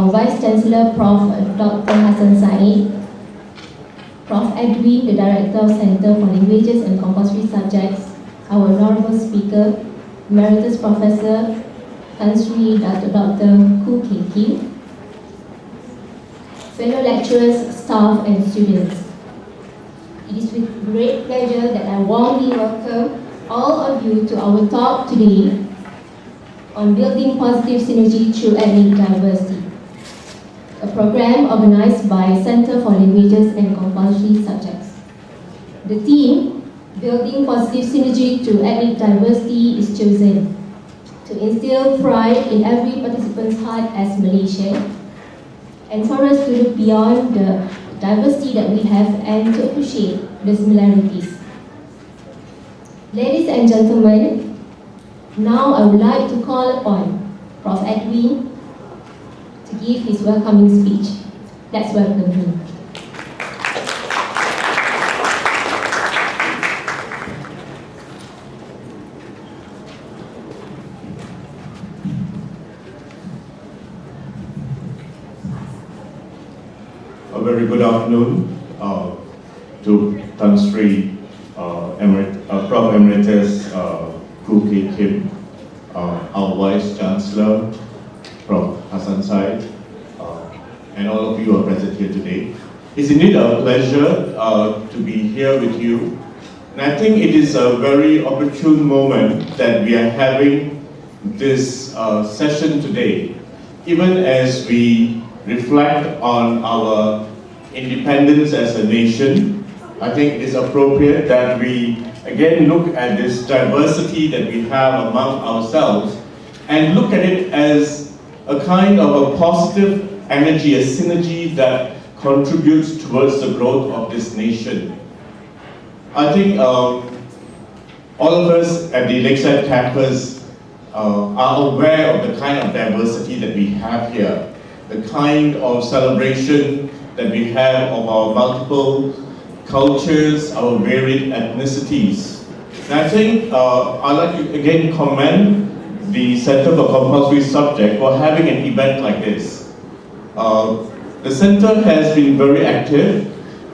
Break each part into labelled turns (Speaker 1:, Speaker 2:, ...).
Speaker 1: our Vice Chancellor, Prof. Dr. Hassan Said, Prof. Edwin, the Director of Center for Languages and Compulsory Subjects, our Honorable Speaker, Emeritus Professor Tan Sri Dr. Koo Keng Kim, fellow lecturers, staff, and students. It is with great pleasure that I warmly welcome all of you to our talk today on building positive synergy through ethnic diversity, a program organized by Center for Languages and Compulsory Subjects. The theme, Building Positive Synergy Through Ethnic Diversity, is chosen to instill pride in every participant's heart as Malaysian, and for us to look beyond the diversity that we have and to appreciate the similarities. Ladies and gentlemen, now I would like to call upon Prof. Edwin to give his welcoming speech. Let's welcome him.
Speaker 2: A very good afternoon to Tan Sri, Prof. Emeritus Koo Keng Kim, our Vice Chancellor, Prof. Hassan Said, and all of you who are present here today. It's indeed a pleasure to be here with you. And I think it is a very opportune moment that we are having this session today, even as we reflect on our independence as a nation. I think it is appropriate that we again look at this diversity that we have among ourselves and look at it as a kind of a positive energy, a synergy that contributes towards the growth of this nation. I think all of us at the Lakeside campus are aware of the kind of diversity that we have here, the kind of celebration that we have of our multiple cultures, our varied ethnicities. And I think I'd like to again commend the Center for Compulsory Subject for having an event like this. The center has been very active,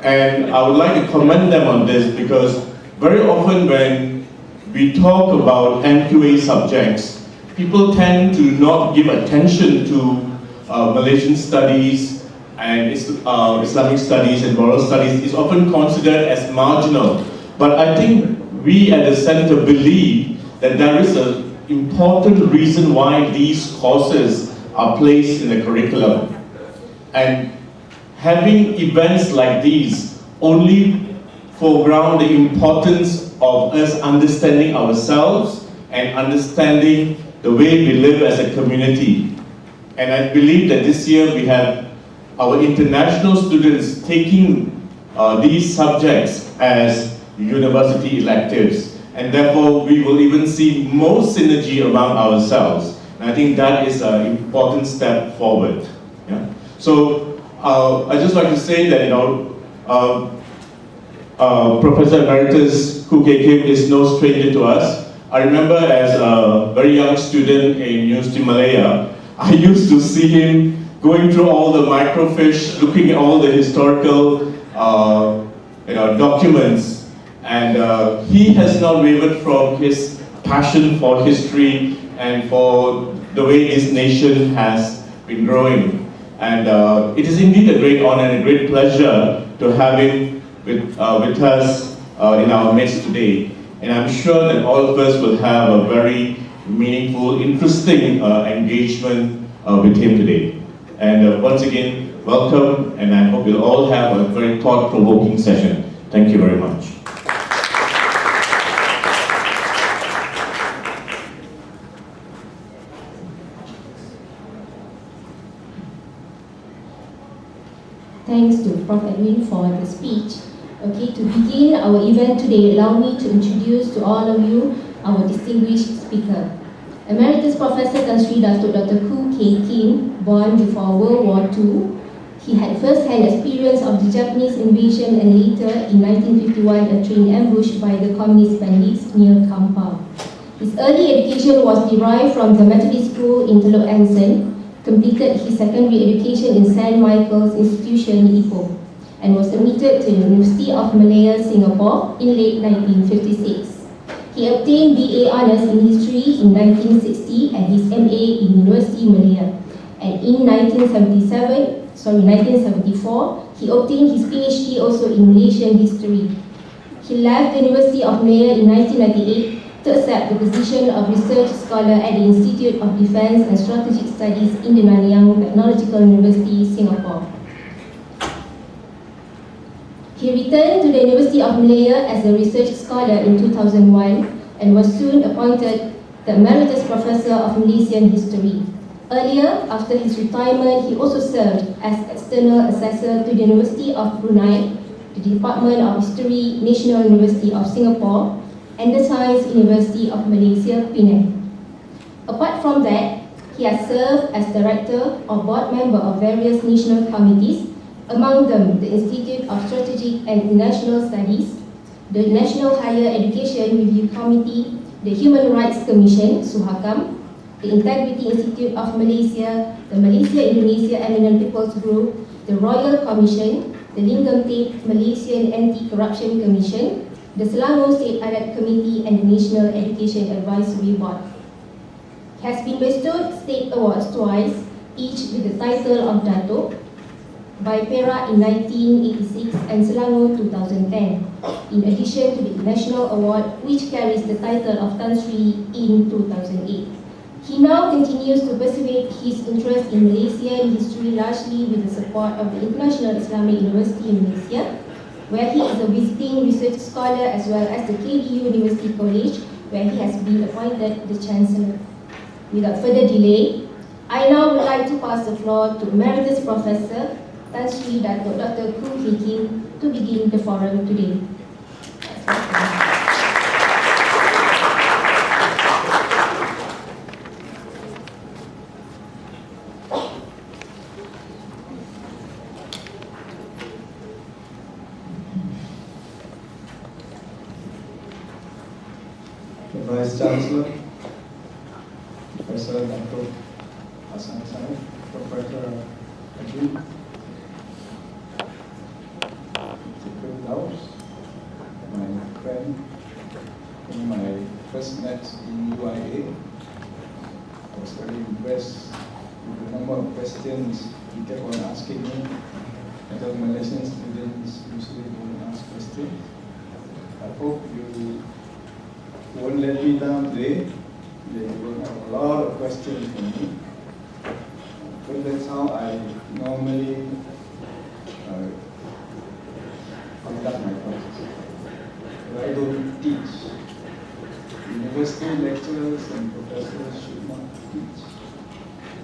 Speaker 2: and I would like to commend them on this because very often when we talk about MQA subjects, people tend to not give attention to Malaysian studies and Islamic studies and moral studies is often considered as marginal. But I think we at the center believe that there is an important reason why these courses are placed in the curriculum. And having events like these only foreground the importance of us understanding ourselves and understanding the way we live as a community. And I believe that this year we have our international students taking these subjects as university electives. And therefore, we will even see more synergy among ourselves. And I think that is an important step forward. Yeah? So, I'd just like to say that, Professor Emeritus Koo Keng Kim is no stranger to us. I remember as a very young student in University Malaya, I used to see him going through all the microfiche, looking at all the historical documents, and he has not wavered from his passion for history and for the way this nation has been growing. And it is indeed a great honor and a great pleasure to have him with us in our midst today. And I'm sure that all of us will have a very meaningful, interesting engagement with him today. And once again, welcome, and I hope you'll all have a very thought-provoking session. Thank you very much.
Speaker 1: Thanks to Prof. Edwin for the speech. Okay, to begin our event today, allow me to introduce to all of you our distinguished speaker. Emeritus Professor Tan Sri Dr. Koo Keng Kim, born before World War II. He had first-hand experience of the Japanese invasion and later, in 1951, a train ambush by the communist bandits near Kampar. His early education was derived from the Methodist school in Teluk Anson, completed his secondary education in St. Michael's Institution, Ipoh, and was admitted to the University of Malaya, Singapore in late 1956. He obtained BA Honours in History in 1960 and his MA in University Malaya. And in 1974, he obtained his PhD also in Malaysian history. He left the University of Malaya in 1998 to accept the position of research scholar at the Institute of Defence and Strategic Studies in the Nanyang Technological University, Singapore. He returned to the University of Malaya as a research scholar in 2001 and was soon appointed the Emeritus Professor of Malaysian History. Earlier, after his retirement, he also served as external assessor to the University of Brunei, the Department of History, National University of Singapore, and the Science University of Malaysia, Penang. Apart from that, he has served as director or board member of various national committees, among them the Institute of Strategic and International Studies, the National Higher Education Review Committee, the Human Rights Commission, Suhakam, the Integrity Institute of Malaysia, the Malaysia-Indonesia Eminent People's Group, the Royal Commission, the Lingam Tate Malaysian Anti-Corruption Commission, the Selangor State Adat Committee, and the National Education Advisory Board. He has been bestowed state awards twice, each with the title of Dato' by Perak in 1986 and Selangor 2010, in addition to the National Award, which carries the title of Tan Sri in 2008. He now continues to pursue his interest in Malaysian history largely with the support of the International Islamic University in Malaysia, where he is a visiting research scholar, as well as the KDU University College, where he has been appointed the Chancellor. Without further delay, I now would like to pass the floor to Emeritus Professor Tan Sri Dato' Dr. Khoo Kay Kim to begin the forum today.
Speaker 3: Vice Chancellor, Professor Dr. Hassan Said, Professor Ajit, Secretary Laos, my friend whom I first met in UIA. I was very impressed with the number of questions he kept on asking me. I thought Malaysian students usually don't ask questions. I hope you won't let me down today. They will have a lot of questions for me. But that's how I normally conduct my classes. But I don't teach. University lecturers and professors should not teach.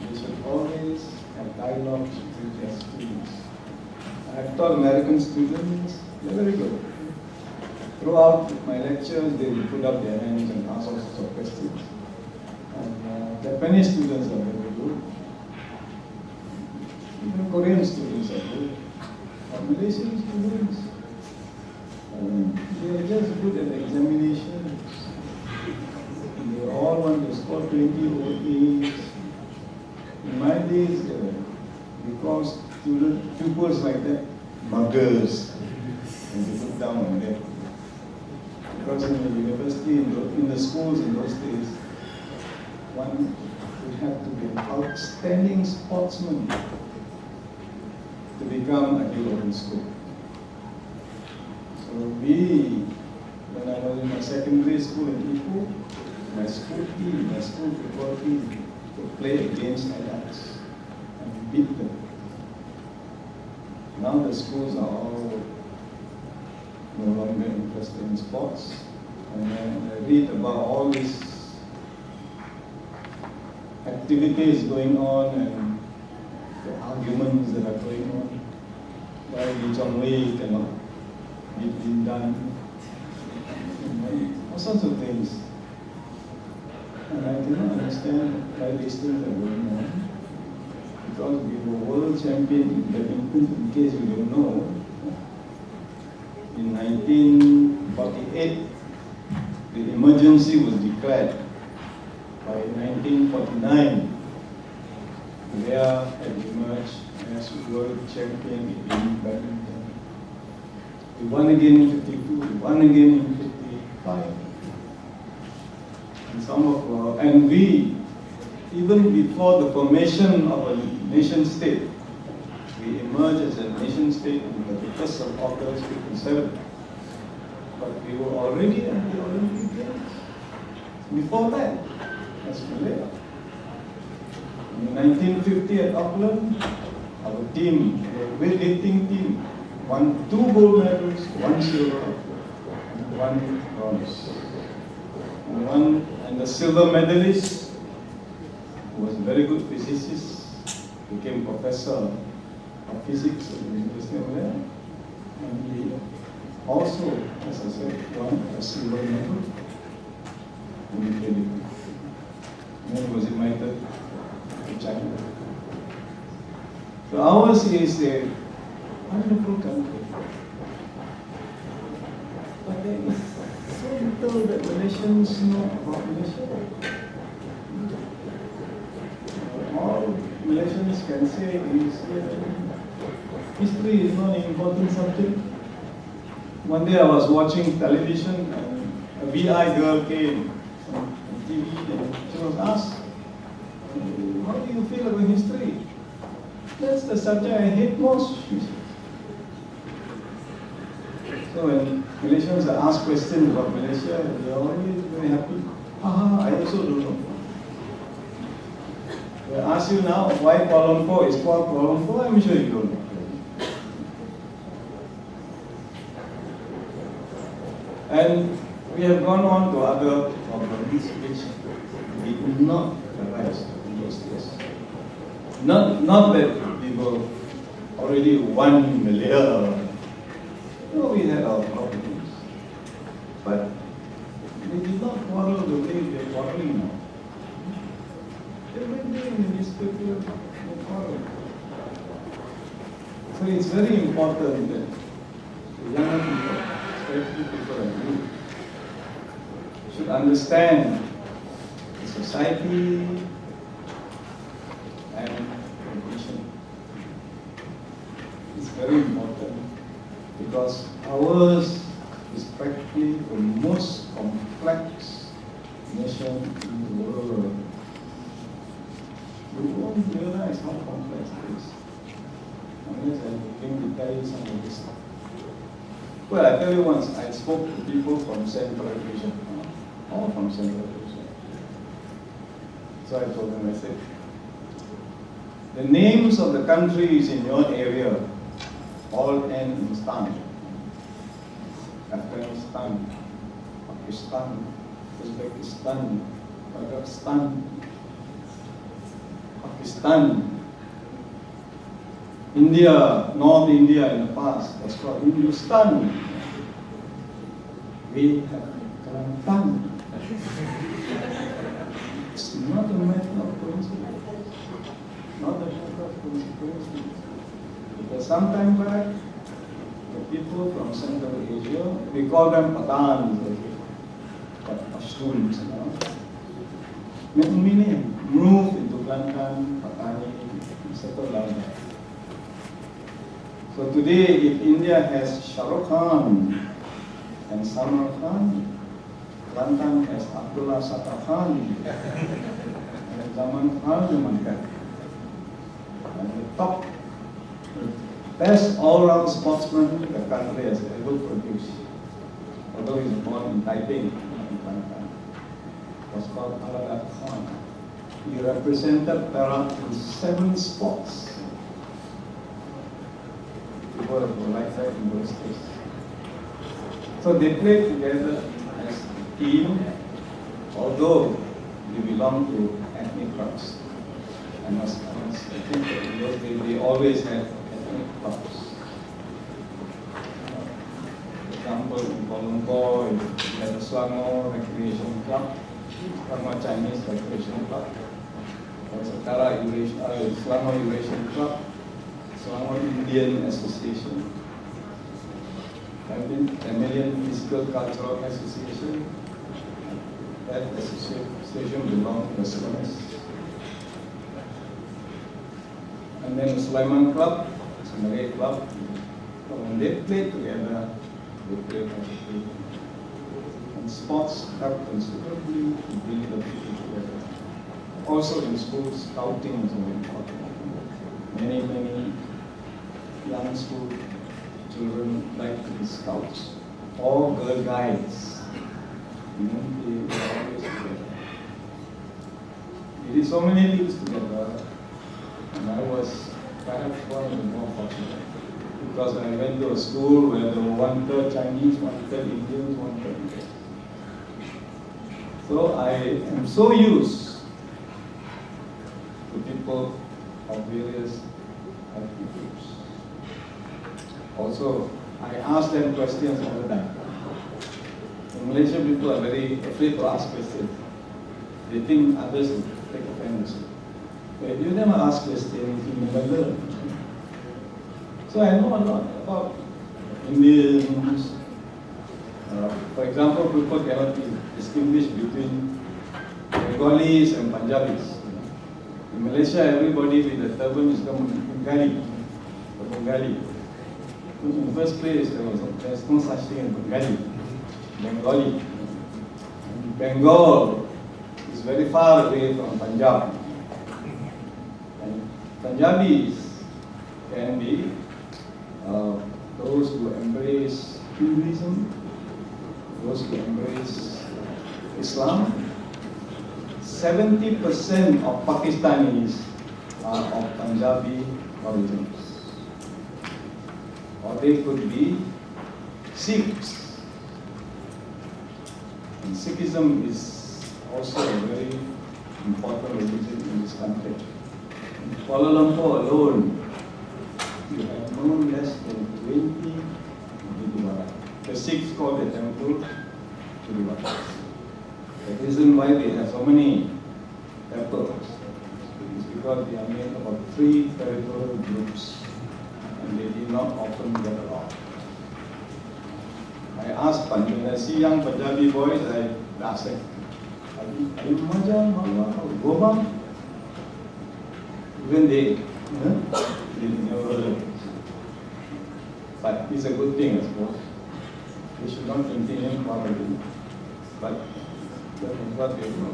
Speaker 3: They should always have dialogues with their students. I've taught American students, they're very good. Throughout my lectures, they will put up their hands and ask all sorts of questions. And Japanese students are very good. Even Korean students are good. But Malaysian students, they are just good at examinations. They all want to score 20 OAs. In my days, because pupils like that, muggers, and they put down on them. Because in the university, in the schools in those days, one would have to be an outstanding sportsman to become a hero in school. So when I was in my secondary school in Ipoh, my school football team would play against adults and beat them. Now the schools are all no longer interested in sports. And then I read about all these activities going on and the arguments that are going on. Why Lee Chong Wei cannot be done. All sorts of things. And I cannot understand why these things are going on. Because we were world champion in badminton, in case you don't know. In 1948, the emergency was declared. By 1949, Korea had emerged as world champion in badminton. We won again in 52, we won again in 55. And we, even before the formation of a nation state, we emerged as a nation state on the 1st of August 57. But we were already at the Olympic Games. Before that, as Malaya. In 1950 at Auckland, our team, the weightlifting team, won 2 gold medals, 1 silver, and 1 bronze. And the silver medalist, who was a very good physicist, became professor of physics at the University of Malaya. And he also, as I said, won a silver medal in the weightlifting. And then he was invited to China. So ours is a wonderful country. But there is so little that Malaysians know about Malaysia. All Malaysians can say is history is not an important subject. One day I was watching television and a VI girl came on TV and she was asked, how do you feel about history? That's the subject I hate most. So when Malaysians are asked questions about Malaysia, they are always very happy. I also don't know. They ask you now why Kuala Lumpur is called Kuala Lumpur, I'm sure you don't know. And we have gone on to other problems which we could not arise in those days. Not that we were already one Malaya. No, we had our problems. But we did not quarrel the way we are quarreling now. Every day in the newspaper, we quarrel. So it's very important that the younger people, especially people like you, should understand the society and condition. It's very important because ours is practically the most complex nation in the world. You won't realize how complex it is unless I begin to tell you some of this stuff. Well, I tell you once, I spoke to people from Central Asia, all from Central Asia. So I told them, I said, the names of the countries in your area all end in stan. Afghanistan, Pakistan, Uzbekistan, Kazakhstan, Pakistan, India, North India in the past, that's called Hindustan. We have Kelantan. It's not a matter of coincidence. Not a matter of coincidence. Because sometime back, the people from Central Asia, we call them Pathans, but Pashtuns, you know. Meaning, move into Kelantan, Patani, settle down there. So today, if India has Shah Rukh Khan and Salman Khan, Kelantan has Abdullah Sattar Khan and Zaman Khan. And the top, the best all-round sportsman the country has ever produced, although he was born in Taipei, not in Kelantan, was called Aladat Khan. He represented Perak in 7 sports. People were like that in those days. So they played together as a team, although they belong to ethnic groups. I think that in those days they always had ethnic groups. For example, in Kuala Lumpur, you had the Selangor Recreation Club, Selangor Chinese Recreation Club. Also Selangor Eurasian Club, Selangor Indian Association, Tamilian Physical Cultural Association. That association belonged to the Selangors. And then the Sulaiman Club, it's a Malay club. So when they play together, they play as a team. And sports help considerably to bring the people together. Also in schools, scouting is very important. Many young school children like to be scouts or Girl Guides. They are always together. We did so many things together, and I was perhaps one of the more fortunate. Because I went to a school where there were 1/3 Chinese, 1/3 Indians, 1/3 Indians. So I am so used to people of various ethnic groups. Also, I ask them questions all the time. In Malaysia, people are very afraid to ask questions. They think others will take offense. But if you never ask questions, you never learn. So I know a lot about Indians. For example, people cannot distinguish between Bengalis and Punjabis. In Malaysia, everybody with a turban is called Bengali. In the first place, there's no such thing as Bengali. Bengal is very far away from Punjab. And Punjabis can be those who embrace Hinduism, those who embrace Islam. 70% of Pakistanis are of Punjabi origins. Or they could be Sikhs. And Sikhism is also a very important religion in this country. In Kuala Lumpur alone, you have no less than 20 Guruduwaras. The Sikhs call the temple Guruduwaras. The reason why they have so many temples is because they are made up of 3 territorial groups and they did not often get along. I ask when I see young Punjabi boys, I ask them, are you Maja, Malwa, or Gobang? Even they never learn. But it's a good thing, I suppose. We should not continue quarreling. But that is what they do.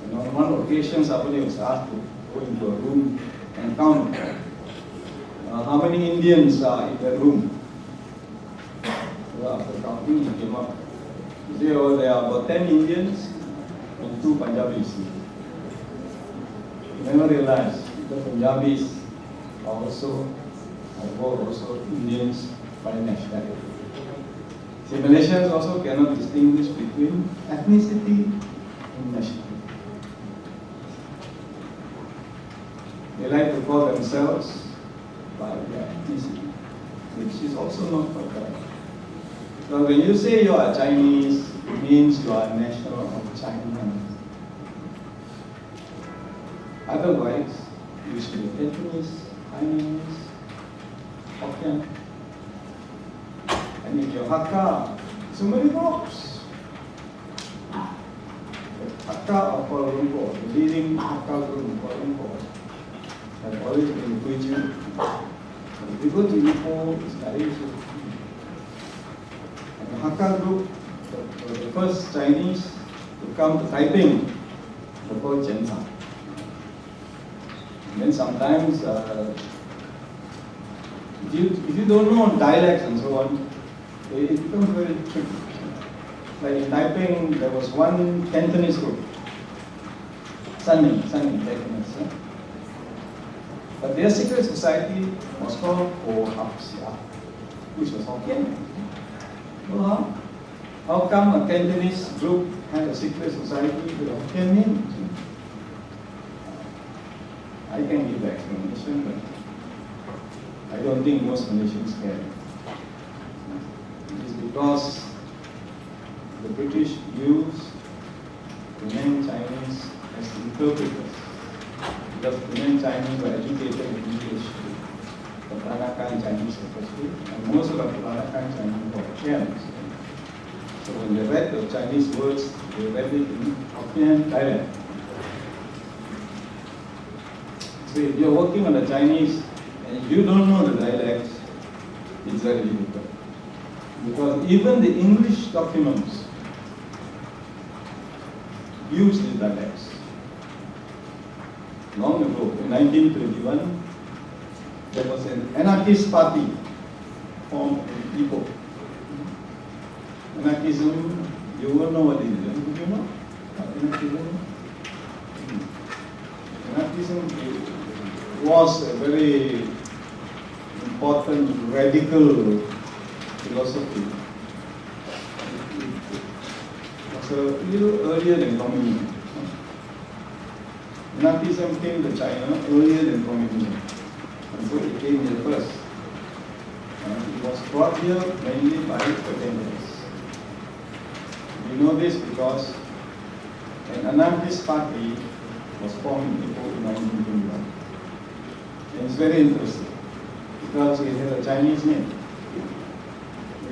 Speaker 3: And on one occasion, somebody was asked to go into a room and count how many Indians are in the room. So after counting, he came up. He said, oh, there are about 10 Indians and 2 Punjabis. He never realized the Punjabis are also Indians by nationality. See, Malaysians also cannot distinguish between ethnicity and nationality. They like to call themselves by their ethnicity, which is also not correct. So when you say you are Chinese, it means you are national of China. Otherwise, you should be Cantonese, Chinese, Hokkien. And if you're Hakka, so many groups. Hakka of Kuala Lumpur, the leading Hakka group in Kuala Lumpur, have always been Guiju. If you go to Ipoh, it's very easy. And the Hakka group were the first Chinese to come to Taiping, they called Chensa. And then sometimes, if you don't know dialects and so on, it becomes very tricky. Like in Taiping, there was one Cantonese group, Sunny Cantonese. But their secret society was called Ho Hap Sia, which was Hokkien. Well, how come a Cantonese group had a secret society with a Hokkien name? I can give the explanation, but I don't think most Malaysians can. It is because the British used the name Chinese as interpreters. Because the name Chinese were educated in English, the Peranakan Chinese especially, and most of the Peranakan Chinese were Hokkien. So when they read the Chinese words, they read it in Hokkien dialect. So if you're working on the Chinese and you don't know the dialects, it's very difficult. Because even the English documents use these dialects. Long ago, in 1921, there was an anarchist party formed in Ipoh. Anarchism, you will know what it is. Do you know anarchism? Anarchism was a very important radical philosophy. It was a little earlier than communism. Anarchism came to China earlier than communism. And so it came here first. And it was brought here mainly by Japanese. We know this because an anarchist party was formed in Ipoh in 1921. And it's very interesting because it has a Chinese name.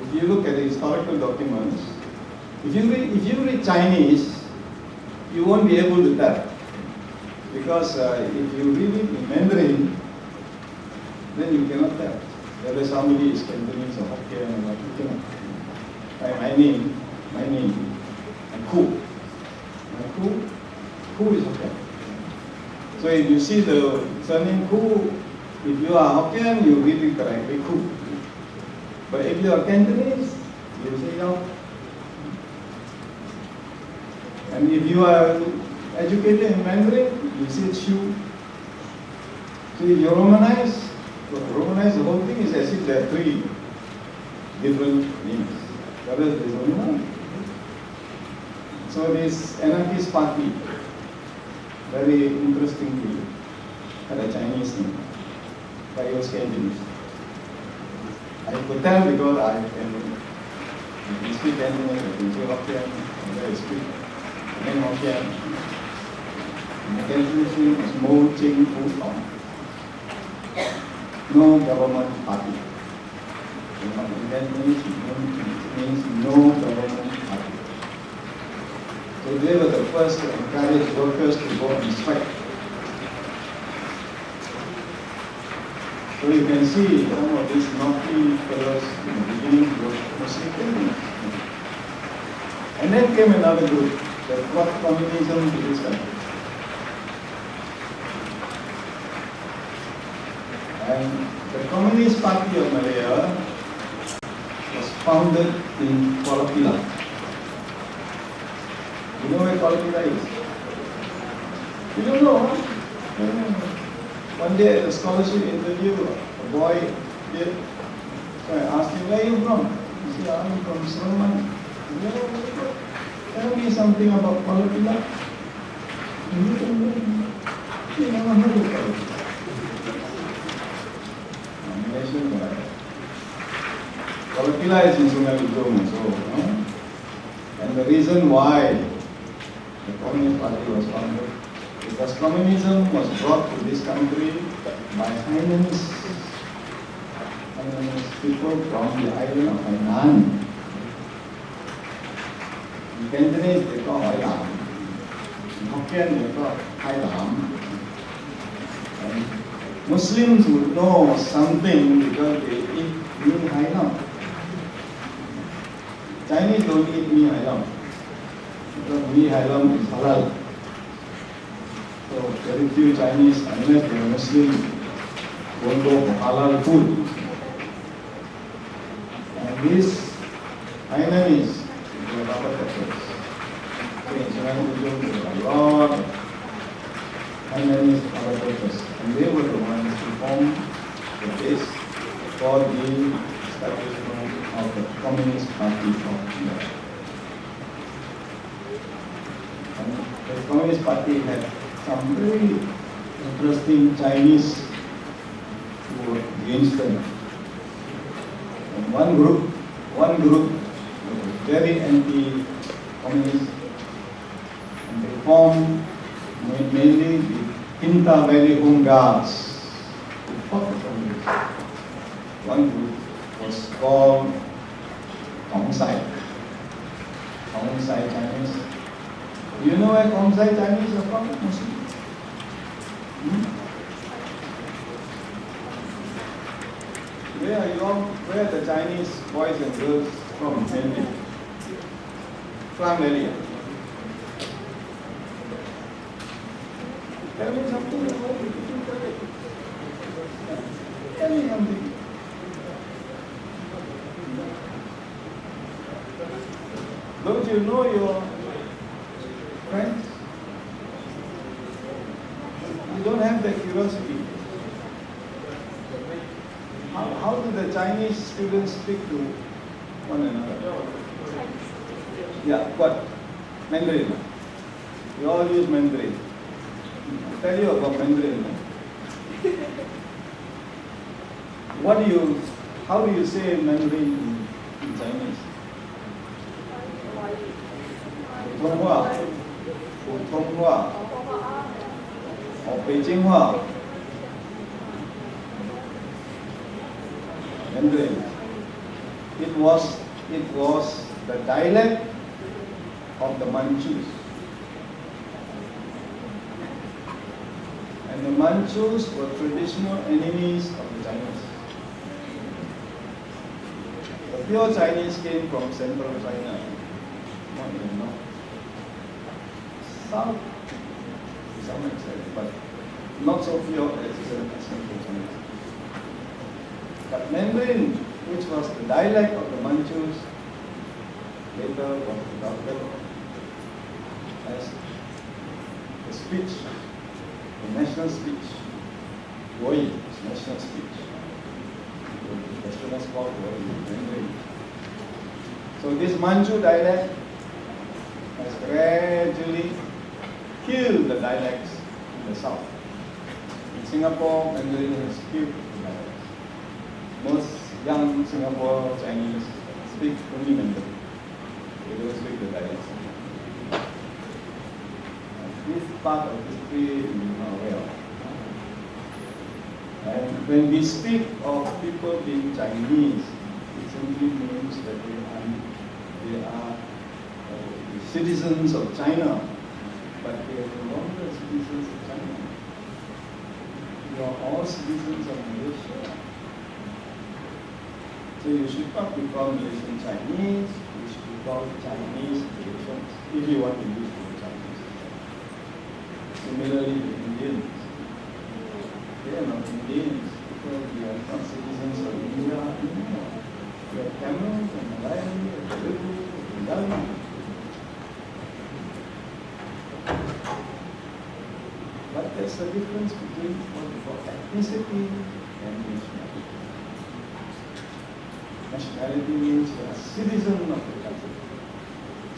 Speaker 3: If you look at the historical documents, if you read Chinese, you won't be able to tell. Because if you read it in Mandarin, then you cannot tell whether somebody is Cantonese or Hokkien or what. You cannot. Like my name, and Ku. Ku is Hokkien. So if you see the surname Ku, if you are Hokkien, you read it correctly, Ku. But if you are Cantonese, you say Yao. And if you are educated in Mandarin, you say Shu. So if you romanize the whole thing is as if there are three different names. Whereas there is only one. So this anarchist party, very interestingly, had a Chinese name, but it was Cantonese. I could tell because I can speak Cantonese, I can say Hokkien, I speak Hokkien. The Cantonese name is Mo Ching Fu Tong. No government party. In Cantonese it means no government party. So they were the first to encourage workers to go on strike. So you can see some of these naughty fellows in the beginning were mostly Cantonese. And then came another group that brought communism to this country. And the Communist Party of Malaya was founded in Kuala Pilah. You know where Kuala Pilah is? You don't know, huh? One day at a scholarship interview, a boy did. So I asked him, where are you from? He said, I'm from Sraman. Tell me something about Kuala Pilah. You never heard of it. Kuala Pilah is in Sungai Ujung, so, and the reason why the Communist Party was founded because communism was brought to this country by Hainanese people from the island of Hainan. In Cantonese they call Hai Lam. In Hokkien they call Hai Lam. And Muslims would know something because they eat mee Hai Lam. Chinese don't eat mee Hai Lam because mee Hai Lam is halal. So very few Chinese, unless they are Muslim, won't go for halal food. And these Hainanese, they are rubber peppers. So in Sungai Ujung, there are a lot of Hainanese rubber peppers. And they were the ones who formed the base for the establishment of the Communist Party of China. And the Communist Party had some very interesting Chinese who were against them. And one group was very anti-communist, and they formed mainly the Pinta Valley Home Guards who fought the communists. One group was called Kong Sai Chinese. You know where Compulsory Chinese are from? Where are the Chinese boys and girls from? Mainly. Klang Valley. Tell me something about it. Tell me something. Don't you know your friends? You don't have the curiosity. How do the Chinese students speak to one another? Yeah, what? Mandarin. We all use Mandarin. I'll tell you about Mandarin. How do you say Mandarin in Chinese? 普通话，普通话，北京话。Mandarin. It was the dialect of the Manchus. And the Manchus were traditional enemies of the Chinese. The pure Chinese came from central China, not in the north. Some, to some extent, but not so pure as central China. But Mandarin, which was the dialect of the Manchus, later was adopted as the speech, the national speech. Woi is national speech. The Westerners call Mandarin. So this Manchu dialect has gradually killed the dialects in the south. In Singapore, Mandarin has killed the dialects. Most young Singapore Chinese speak only Mandarin. They don't speak the dialects. This part of history we are not aware of. And when we speak of people being Chinese, it simply means that they are citizens of China, but they are no longer citizens of China. We are all citizens of Malaysia. So you should not be called Malaysian Chinese, you should be called Chinese Malaysians, if you want to use the Chinese. Similarly, the Indians. They are not Indians because they are not citizens of India anymore. They are Tamils and Malayalam and Telugu and Bengali. But there's a difference between what we call ethnicity and nationality. Nationality means you are a citizen of the country.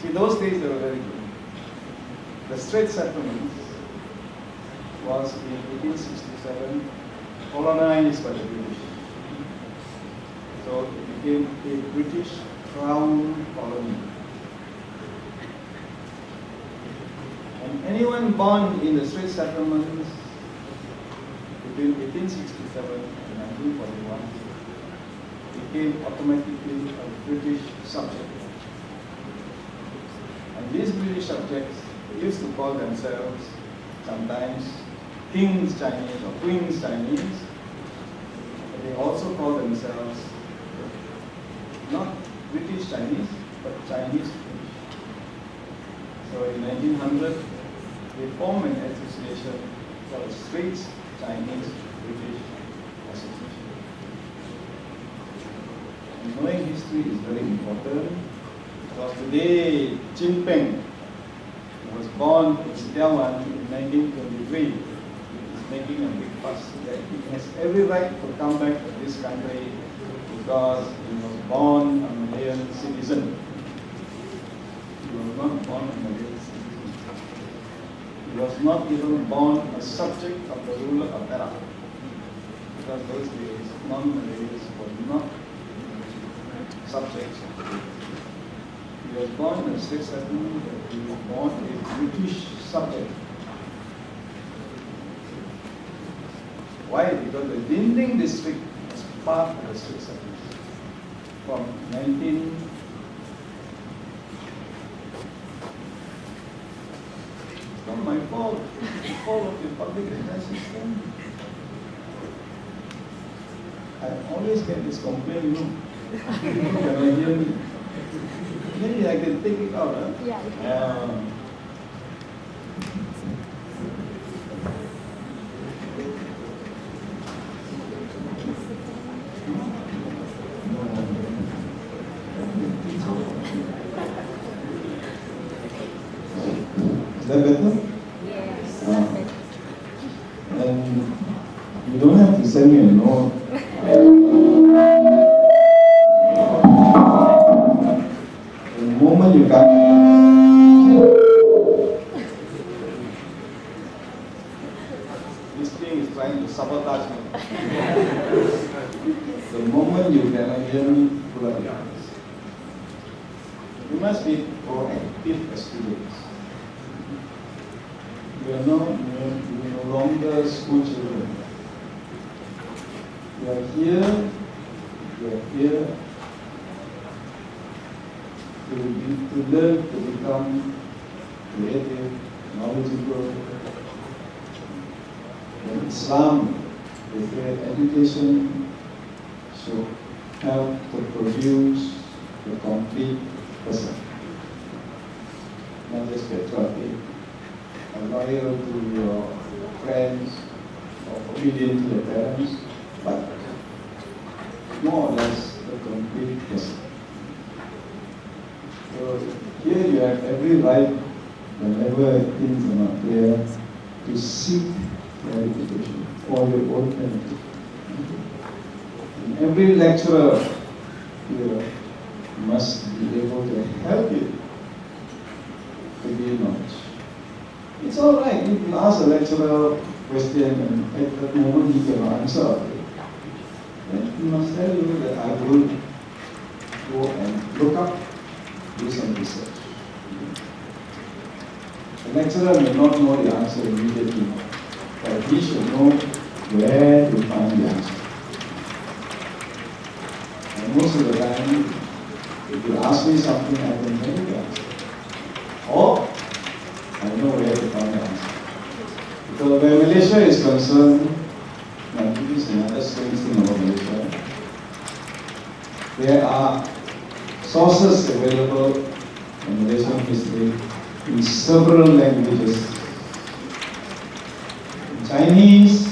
Speaker 3: See, those days they were very good. The Strait Settlements was in 1867 colonized by the British. So it became a British crown colony. And anyone born in the Strait Settlements between 1867 and 1941 became automatically a British subject. And these British subjects used to call themselves sometimes King's Chinese or Queen's Chinese. But they also call themselves not British Chinese, but Chinese British. So in 1900, they formed an association called Straits Chinese British Association. And knowing history is very important because today Chin Peng, who was born in Sitiawan in 1923, is making a big fuss that he has every right to come back to this country because he was born a Malayan citizen. He was not born a Malayan citizen. He was not even born a subject of the ruler of Perak. Because those days, non-Malays were not subjects of the ruler. He was born in a Strait Settlement, but he was born a British subject. Why? Because the Dinding district was part of the Strait Settlement. From 19... It's not my fault. It's the fault of the public education system. I always get this complaint, you know. People cannot hear me. Maybe I can take it out, huh? Yeah. Is that better?
Speaker 1: Yes.
Speaker 3: And you don't have to send me a note. The moment you come, this thing is trying to sabotage me. The moment you cannot hear me, pull up your hands. You must be proactive as students. You are no longer school children. You are here to learn to become creative, knowledgeable. In Islam, they say education should help to produce a complete person, not just patriotic, loyal to your friends, or obedient to your parents, but more or less a complete person. So here you have every right, whenever things are not clear, to seek clarification for your own benefit. And every lecturer here must be able to help you to gain knowledge. It's all right if you ask a lecturer a question and at that moment he cannot answer. Then he must tell you that I will go and look up, do some research. The lecturer may not know the answer immediately, but he should know where to find the answer. And most of the time, if you ask me something, I can tell you the answer. Or I know where to find the answer. Because where Malaysia is concerned, now this is another strange thing about Malaysia. There are sources available in Malaysian history in several languages. In Chinese,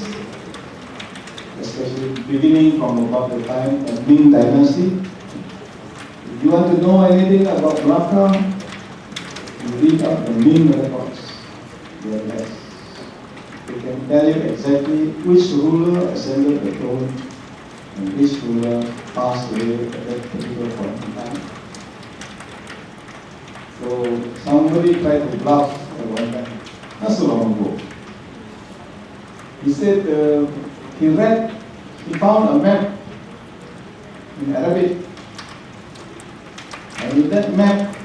Speaker 3: especially beginning from about the time of Ming Dynasty. If you want to know anything about Malacca, you read up the Ming records. They are best. They can tell you exactly which ruler ascended the throne and which ruler passed away at that particular point in time. So somebody tried to bluff at one time, not so long ago. He said he found a map in Arabic, and in that map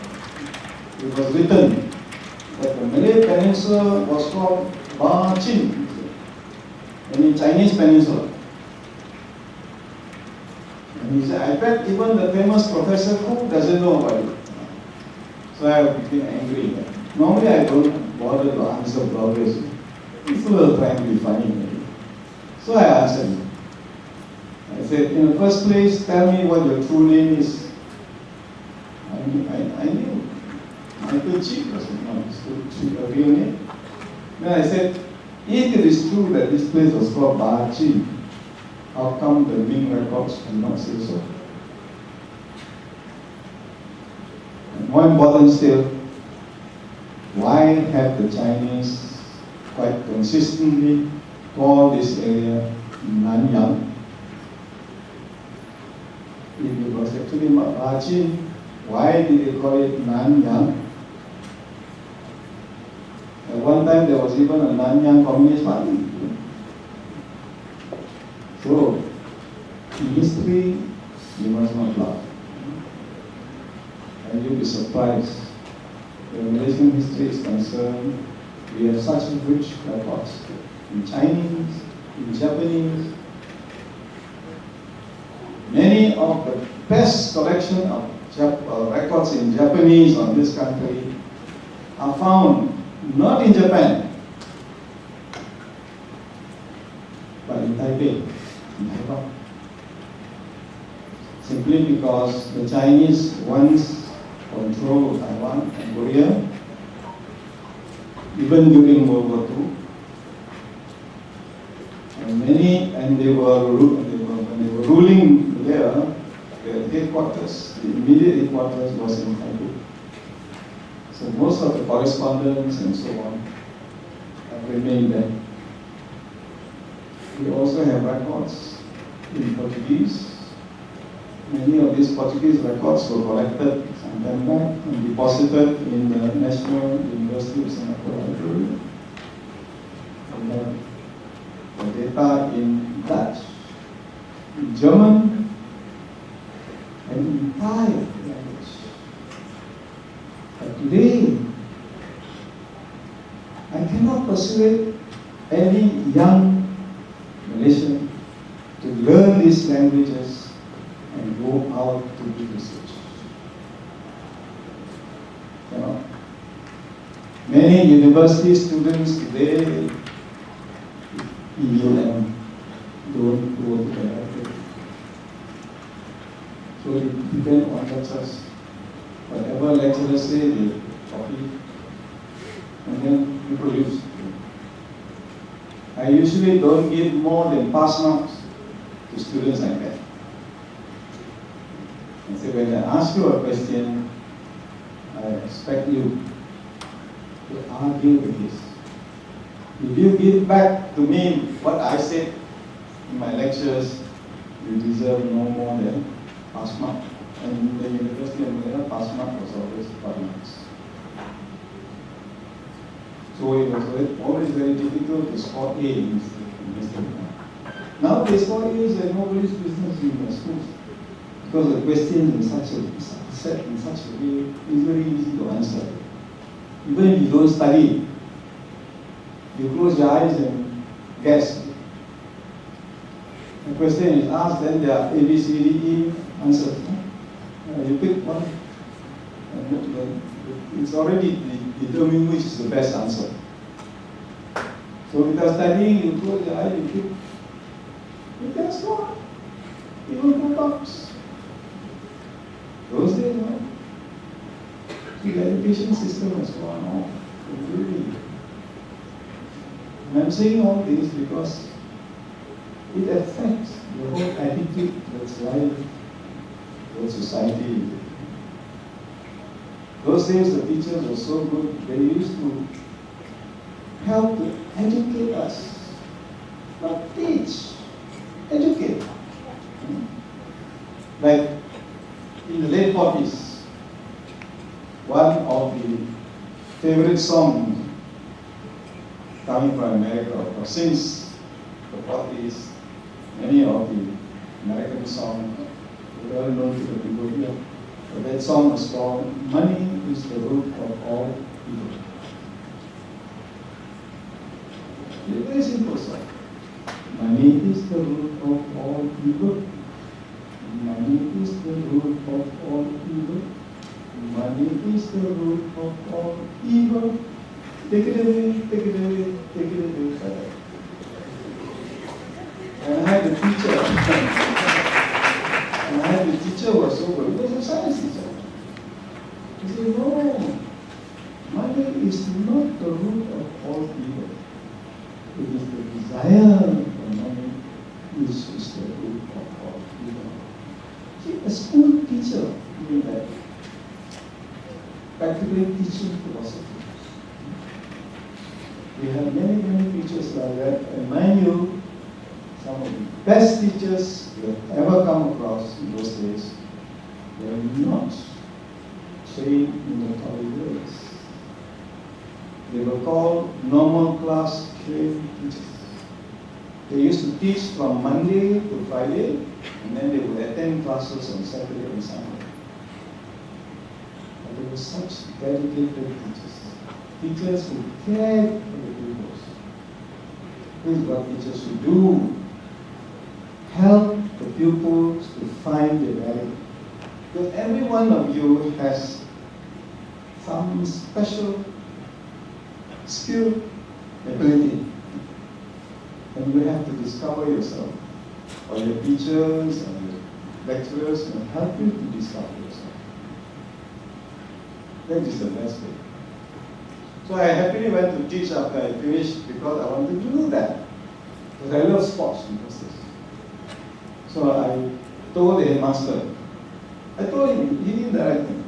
Speaker 3: it was written that the Malay Peninsula was called Bachin, and in Chinese Peninsula. And he said, I bet even the famous Professor Cook doesn't know about it. So I became angry. Normally I don't bother to answer bloggers. People are trying to be funny. So I answered him. I said, in the first place, tell me what your true name is. I knew. Michael Cheek was a real name. Then I said, if it is true that this place was called Bachin, how come the Ming records do not say so? And more important still, why have the Chinese quite consistently called this area Nanyang? If it was actually Bachin, why did they call it Nanyang? At one time there was even a Nanyang Communist Party. So, in history, you must not laugh. And you'll be surprised. Where Malaysian history is concerned, we have such rich records in Chinese, in Japanese. Many of the best collection of records in Japanese on this country are found not in Japan, but in Taipei, in Taiwan.
Speaker 4: simply because the Chinese once controlled Taiwan and Korea, even during World War II. And when they were ruling there, their headquarters, the immediate headquarters was in Taipei. So most of the correspondence and so on have remained there. We also have records in Portuguese. Many of these Portuguese records were collected some time back and deposited in the National University of Singapore Library. We have the data in Dutch, in German, and in Thai language. But today, I cannot persuade any young Malaysian to learn these languages and go out to do research. You know, many university students today in UM don't go to the library. So it depends on lecturers. Whatever lecturers say, they copy and then reproduce. I usually don't give more than pass marks to students like that. And so when I ask you a question, I expect you to argue with this. If you give back to me what I said in my lectures, you deserve no more than pass mark. And in the University of Malaya, pass mark was always 5 marks. So it was always very difficult to score A in this exam. Now they score A's and nobody's business in the schools. Because the question in set in such a way is very easy to answer. Even if you don't study, you close your eyes and guess. The question is asked, then there are A, B, C, D, E answers. You pick one, and then it's already determined which is the best answer. So without studying, you close your eyes, you pick. You can score. Even 4 marks. Those days, no? The education system has gone off completely. And I'm saying all this because it affects the whole attitude that's life, towards society. Those days the teachers were so good, they used to help to educate us. Not teach, educate. Like in the late 40s, one of the favorite songs coming from America, since the 40s, many of the American songs were well known to the people here. But that song is called "Money is the Root of All Evil." It's a very simple song. Money is the root of all evil. Money is the root of all evil. Money is the root of all evil. Take it away, take it away, take it away. And I had a teacher. And I had the teacher who was so good. He was a science teacher. He said, no, money is not the root of all evil. It is the desire for money which is the root of all evil. See, a school teacher doing that, practically teaching philosophy. We have many, many teachers like that, and mind you, some of the best teachers we have ever come across in those days were not trained in the college ways. They were called normal class trained teachers. They used to teach from Monday to Friday, and then they would attend classes on Saturday and Sunday. But they were such dedicated teachers. Teachers who cared for the pupils. This is what teachers should do. Help the pupils to find the value. Because every one of you has some special skill, ability. And you have to discover yourself. Or your teachers, or lecturers will help you to discover yourself. That is the best way. So I happily went to teach after I finished because I wanted to do that. Because I love sports in those days. So I told the headmaster, I told him, he didn't direct me.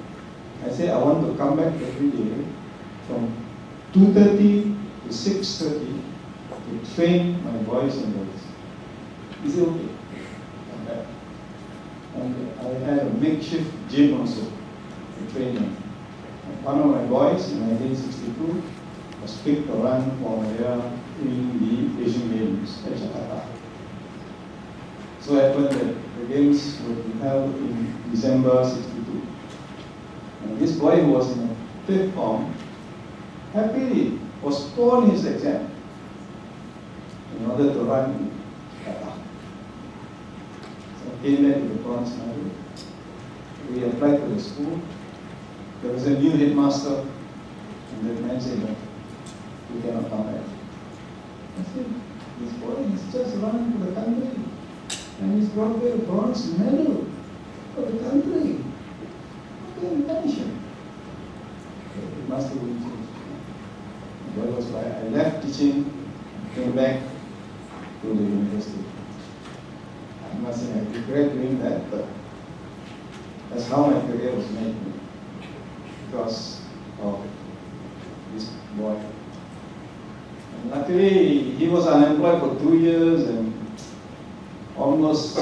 Speaker 4: I said, I want to come back every day from 2:30 to 6:30 to train my boys and girls. He said, okay. Come back. And I had a makeshift gym also to train them. And one of my boys in 1962 was picked to run for Malaya in the Asian Games at Jakarta. So it happened that the games would be held in December 62. And this boy who was in a fifth form happily postponed his exam in order to run in Jakarta. So I came back to the bronze medal. We applied to the school. There was a new headmaster, and the man said, no, you cannot come back. I said, this boy is just running for the country, and he's brought back a bronze medal for the country. How can you punish him? It must have been changed. That was why I left teaching, came back to the university. I must say I regret doing that, but that's how my career was made because of this boy. And luckily, he was unemployed for 2 years and almost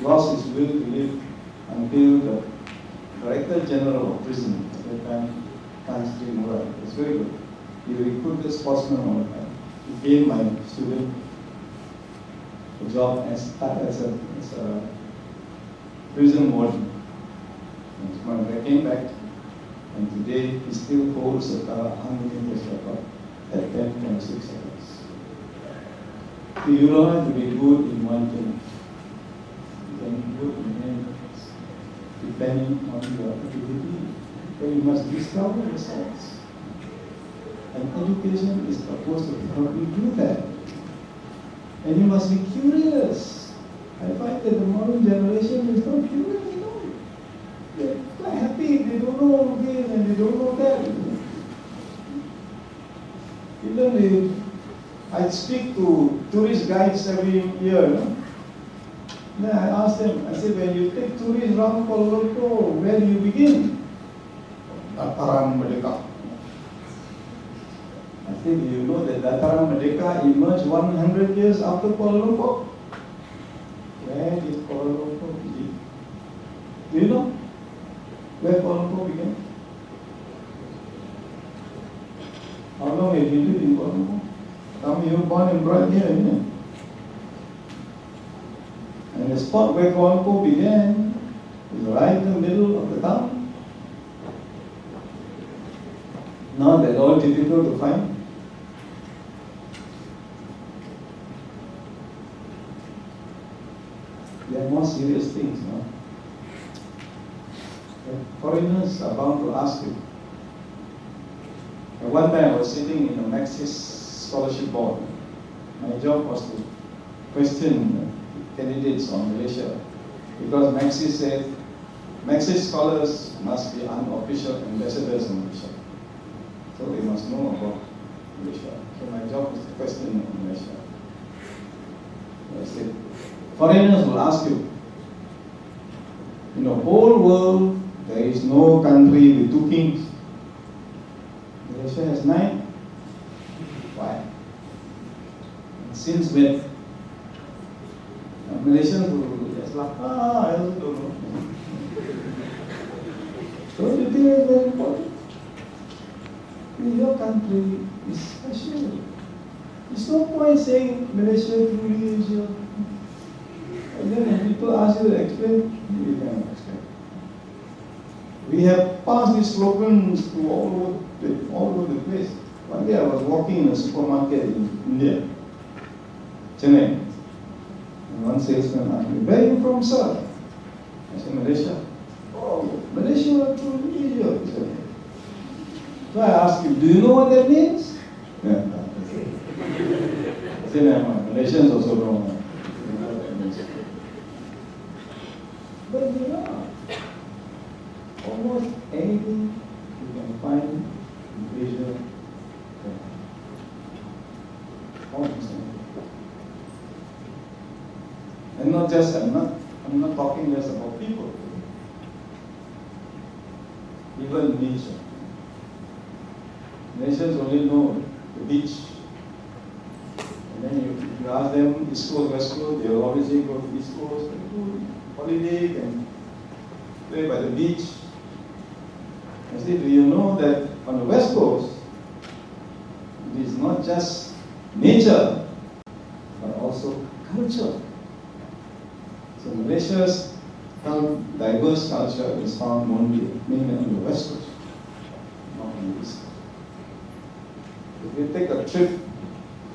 Speaker 4: lost his will to live until the Director General of Prison at that time, Compulsory. It's very good. He recruited sportsmen all the time. He gave my student a job as a prison warden. And so when I came back, and today he still holds a unlimited record at 10.6 seconds. So you don't have to be good in one thing. You can be good in many things, depending on your ability. But you must discover yourselves. And education is supposed to help you do that. And you must be curious. I find that the modern generation is not curious at all. They're quite happy, they don't know this and they don't know that. Even I speak to tourist guides every year. No? Then I ask them, I say, when you take tourists around Kuala Lumpur, where do you begin? Dataran Merdeka. I think you know that Dataran Merdeka emerged 100 years after Kuala Lumpur. Where did Kuala Lumpur begin? Do you know where Kuala Lumpur began? How long have you lived in Kuala Lumpur? You were born and brought here, isn't it? And the spot where Kuala Lumpur began is right in the middle of the town. Not at all difficult to find. There are more serious things, no? Foreigners are bound to ask you. At one time I was sitting in a Maxis scholarship board. My job was to question candidates on Malaysia because Maxis said Maxis scholars must be unofficial ambassadors in Malaysia. So they must know about Malaysia. So my job was to question Malaysia. I said, foreigners will ask you, in the whole world, there is no country with 2 kings. Malaysia has 9. Why? And since when? Malaysians will just laugh, I also don't know. So you think it's very important? Your country is special. There's no point saying Malaysia truly is your. And then when people ask you to explain, you cannot explain. We have passed these slogans to all over the place. One day I was walking in a supermarket in India, Chennai. And one salesman asked me, where are you from, sir? I said, Malaysia. Oh, Malaysia truly is your. He said, so I asked him, do you know what that means? Yeah, I said, Malaysians also don't know what that means. But they are. Almost anything you can find in Asia. Almost anything. And not just, I'm not talking just about people. Even nature. Nations only know the beach. And then you ask them, East Coast, West Coast, they'll always say go to East Coast, and go holiday and play by the beach. I say, do you know that on the West Coast, it is not just nature, but also culture. So Malaysia's diverse culture is found mainly on the West Coast, not on the East Coast. If you take a trip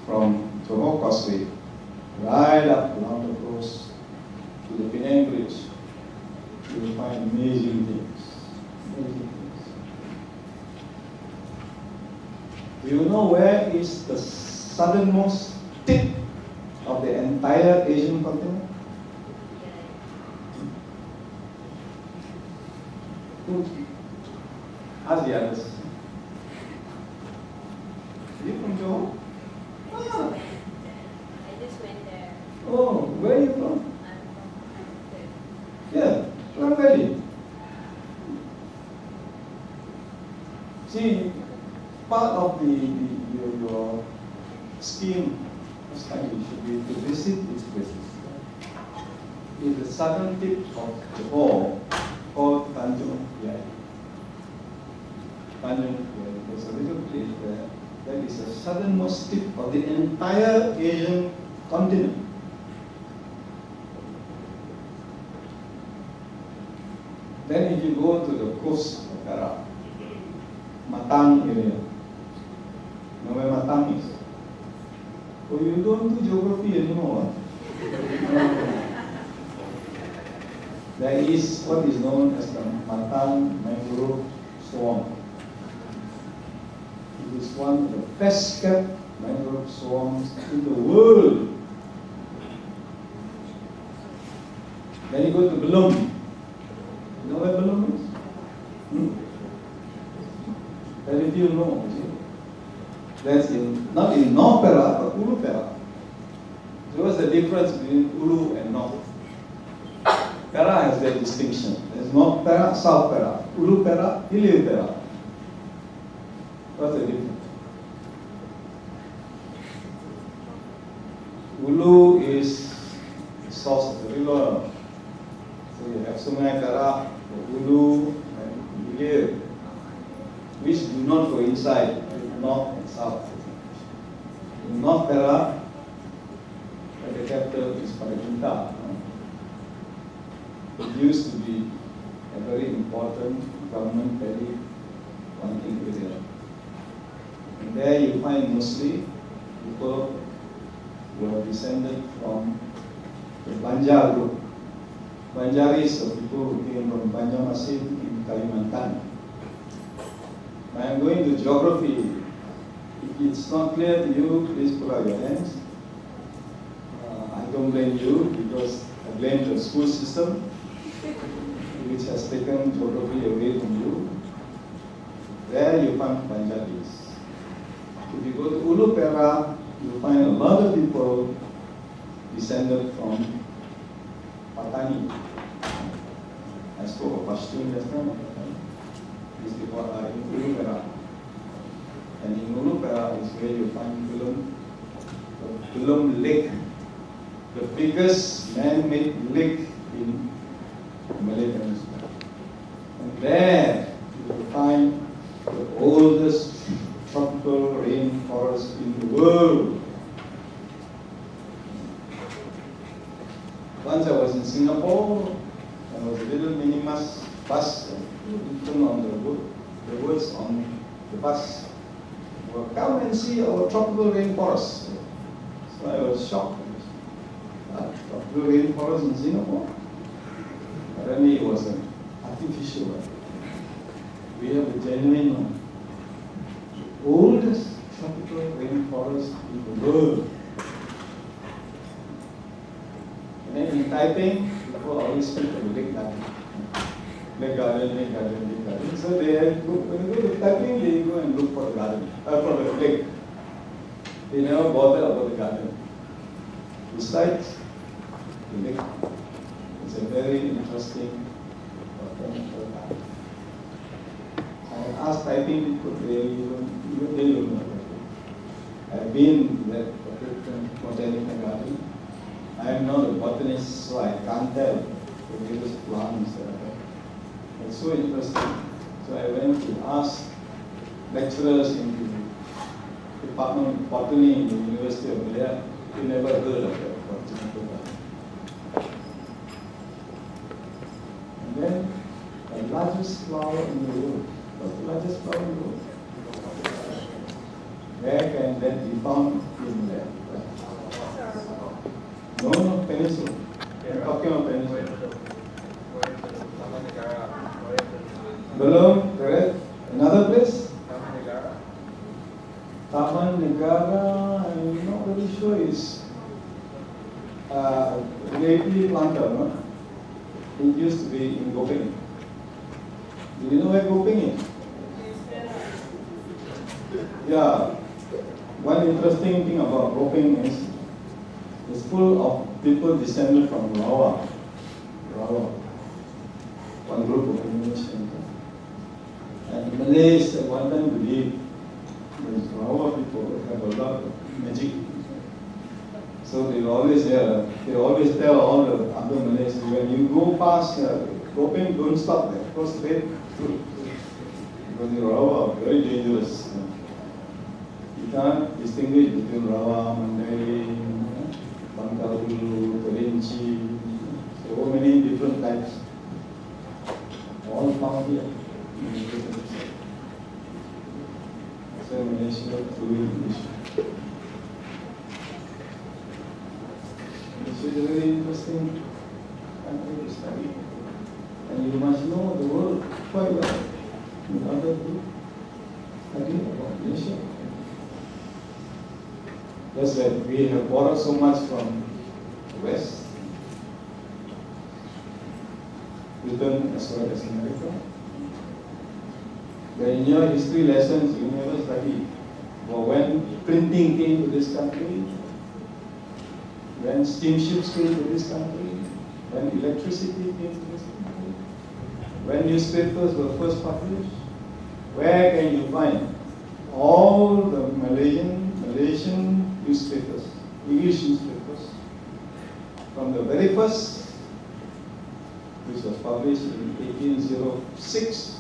Speaker 4: from Johor Causeway right up along the coast to the Penang Bridge, you will find amazing things. Amazing things. Do you know where is the southernmost tip of the entire Asian continent? Ask the others. You from Johor? Ah.
Speaker 5: I just went there.
Speaker 4: Oh, where are you from?
Speaker 5: I'm from
Speaker 4: Yeah, Klang Valley. See, part of your scheme of study should be to visit these places. In the southern tip of Johor, called Tanjung Piai. Tanjung Piai. There's a little place there. That is the southernmost tip of the entire Asian continent. Then if you go to the coast of Perak, Matang area. You know where Matang is? Oh, you don't do geography anymore. There is what is known as the Matang mangrove swamp. It is one of the best kept mangrove swamps in the world. Then you go to Belum. You know where Belum is? Very few know. That's not in North Perak, but Ulu Perak. So what's the difference between Ulu and North? Perak has that distinction. There's North Perak, South Perak. Ulu Perak, Hilir Perak. What's the difference? Ulu is the source of the river. So you have Sungai Perak, Ulu, and Hilir, which do not coincide with North and South. In North Perak, the capital is Paraginta. It used to be a very important government petty planting area. And there you find mostly people who are descended from the Banjar group. Banjaris are people who came from Banjarmasin in Kalimantan. I am going to geography. If it's not clear to you, please put out your hands. I don't blame you because I blame the school system, which has taken geography away from you. There you find Banjaris. If you go to Ulu Perak, you find a lot of people descended from Patani. I spoke of Pashtun just now. These people are in Ulu Perak. And in Ulu Perak is where you find Belum Lake, the biggest man-made lake in Malay Peninsula. And there you will find the oldest tropical rainforest in the world. Once I was in Singapore, there was a little minibus bus, written on the words on the bus, well, come and see our tropical rainforest. So I was shocked. Tropical rainforest in Singapore? Apparently it was an artificial one. We have a genuine one. The oldest tropical rainforest in the world. And then in Taiping, people always speak of the lake garden. Lake garden, lake garden, lake garden. So they have to, when you go to cycling, they go and look for the garden, for the lake. They never bother about the garden. Besides the lake, it's a very interesting botanical garden. I asked typing people, even they don't know. I've been in that botanical garden. I am not a botanist, so I can't tell the various plants that are there. It's so interesting. So I went to ask lecturers in the Department of Botany in the University of Malaya. They never heard of that botanical garden. And then the largest flower in the world. What's the largest flower in the world? Where can that be found in there? No, peninsula. I'm talking about peninsula. Belum, correct. Another place? Taman Negara, I'm not really sure is lately planted, no? It used to be in Gopeng. Do you know where Gopeng is? Yeah. One interesting thing about Gopeng is it's full of people descended from Rawa. One group of Indonesians. And the Malays at one time believed these Rawa people have a lot of magic. So they always tell all the other Malays, when you go past Gopeng, don't stop there. Go straight through. Because the Rawa are very dangerous. You can't distinguish between Rawa, Mandai, Bangkalu, Kerinci, so many different types. All found here. So Malaysia, fluid English. This is a very interesting country to study. And you must know the world quite well in order to study about Malaysia. Just that we have borrowed so much from the West, Britain as well as America. But in your history lessons, you never study about when printing came to this country, when steamships came to this country, when electricity came to this country, when newspapers were first published. Where can you find all the Malaysian newspapers, English newspapers, from the very first, which was published in 1806,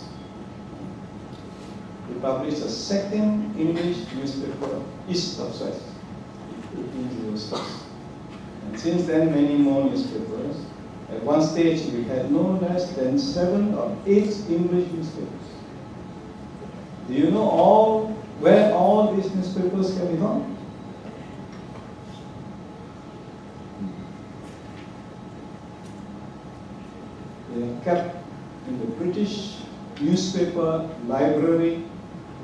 Speaker 4: we published a second English newspaper, East of Suez, 1806. And since then, many more newspapers. At one stage, we had no less than 7 or 8 English newspapers. Do you know where all these newspapers can be found? They are kept in the British newspaper library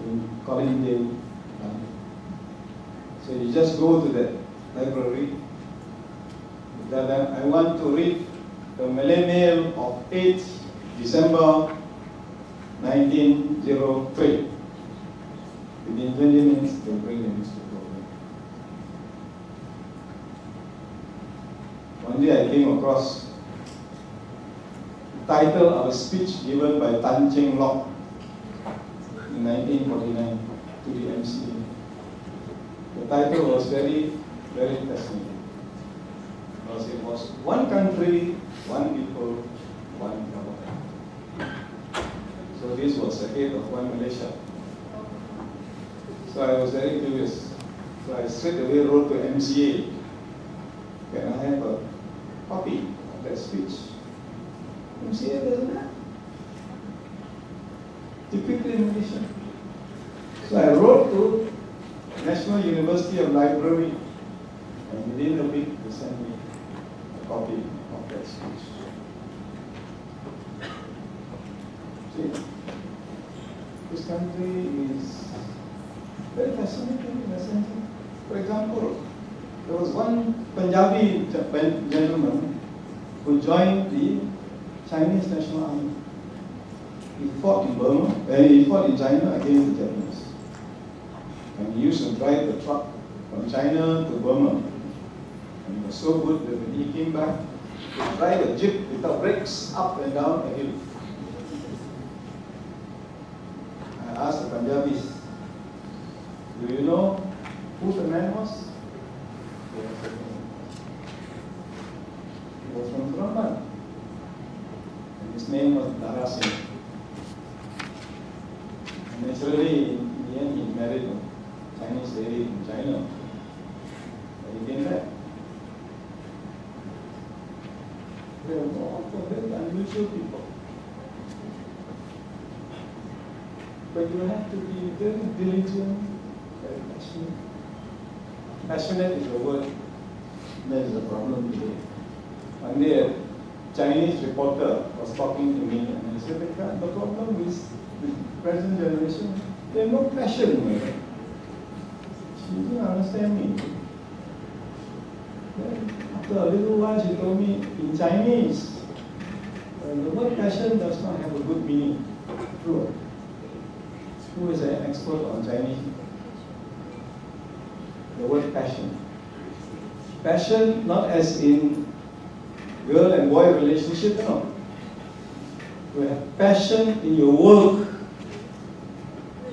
Speaker 4: in Colindale, London. So you just go to that library. I want to read the Malay Mail of 8th December 1903. Within 20 minutes, they'll bring the newspaper. One day I came across the title of a speech given by Tan Cheng Lock in 1949 to the MCA. The title was very, very fascinating. Because it was one country, one people, one government. So this was the head of one Malaysia. So I was very curious. So I straight away wrote to MCA, can I have a copy of that speech? MCA doesn't have. Typically Malaysian. So I wrote to National University of Library, and within a week they sent me a copy of that speech. See, this country is very fascinating in a sense. For example, there was one Punjabi gentleman who joined the Chinese National Army. He fought in Burma, he fought in China against the Japanese. And he used to drive the truck from China to Burma. And he was so good that when he came back, he would drive a jeep without brakes up and down a hill. I asked the Punjabis, do you know who the man was? They said, he was from Brahman. And his name was Dara Singh. And naturally, in the end, he married a Chinese lady in China. But he came back. They were all very unusual people. But you have to be very diligent, very passionate. Passionate is the word that is the problem today. One day, a Chinese reporter was talking to me and I said, the problem is the present generation, they have no passion in it. She didn't understand me. Then after a little while, she told me, in Chinese, the word passion does not have a good meaning. True. Who is an expert on Chinese? The word passion. Passion, not as in girl and boy relationship, no. You have passion in your work.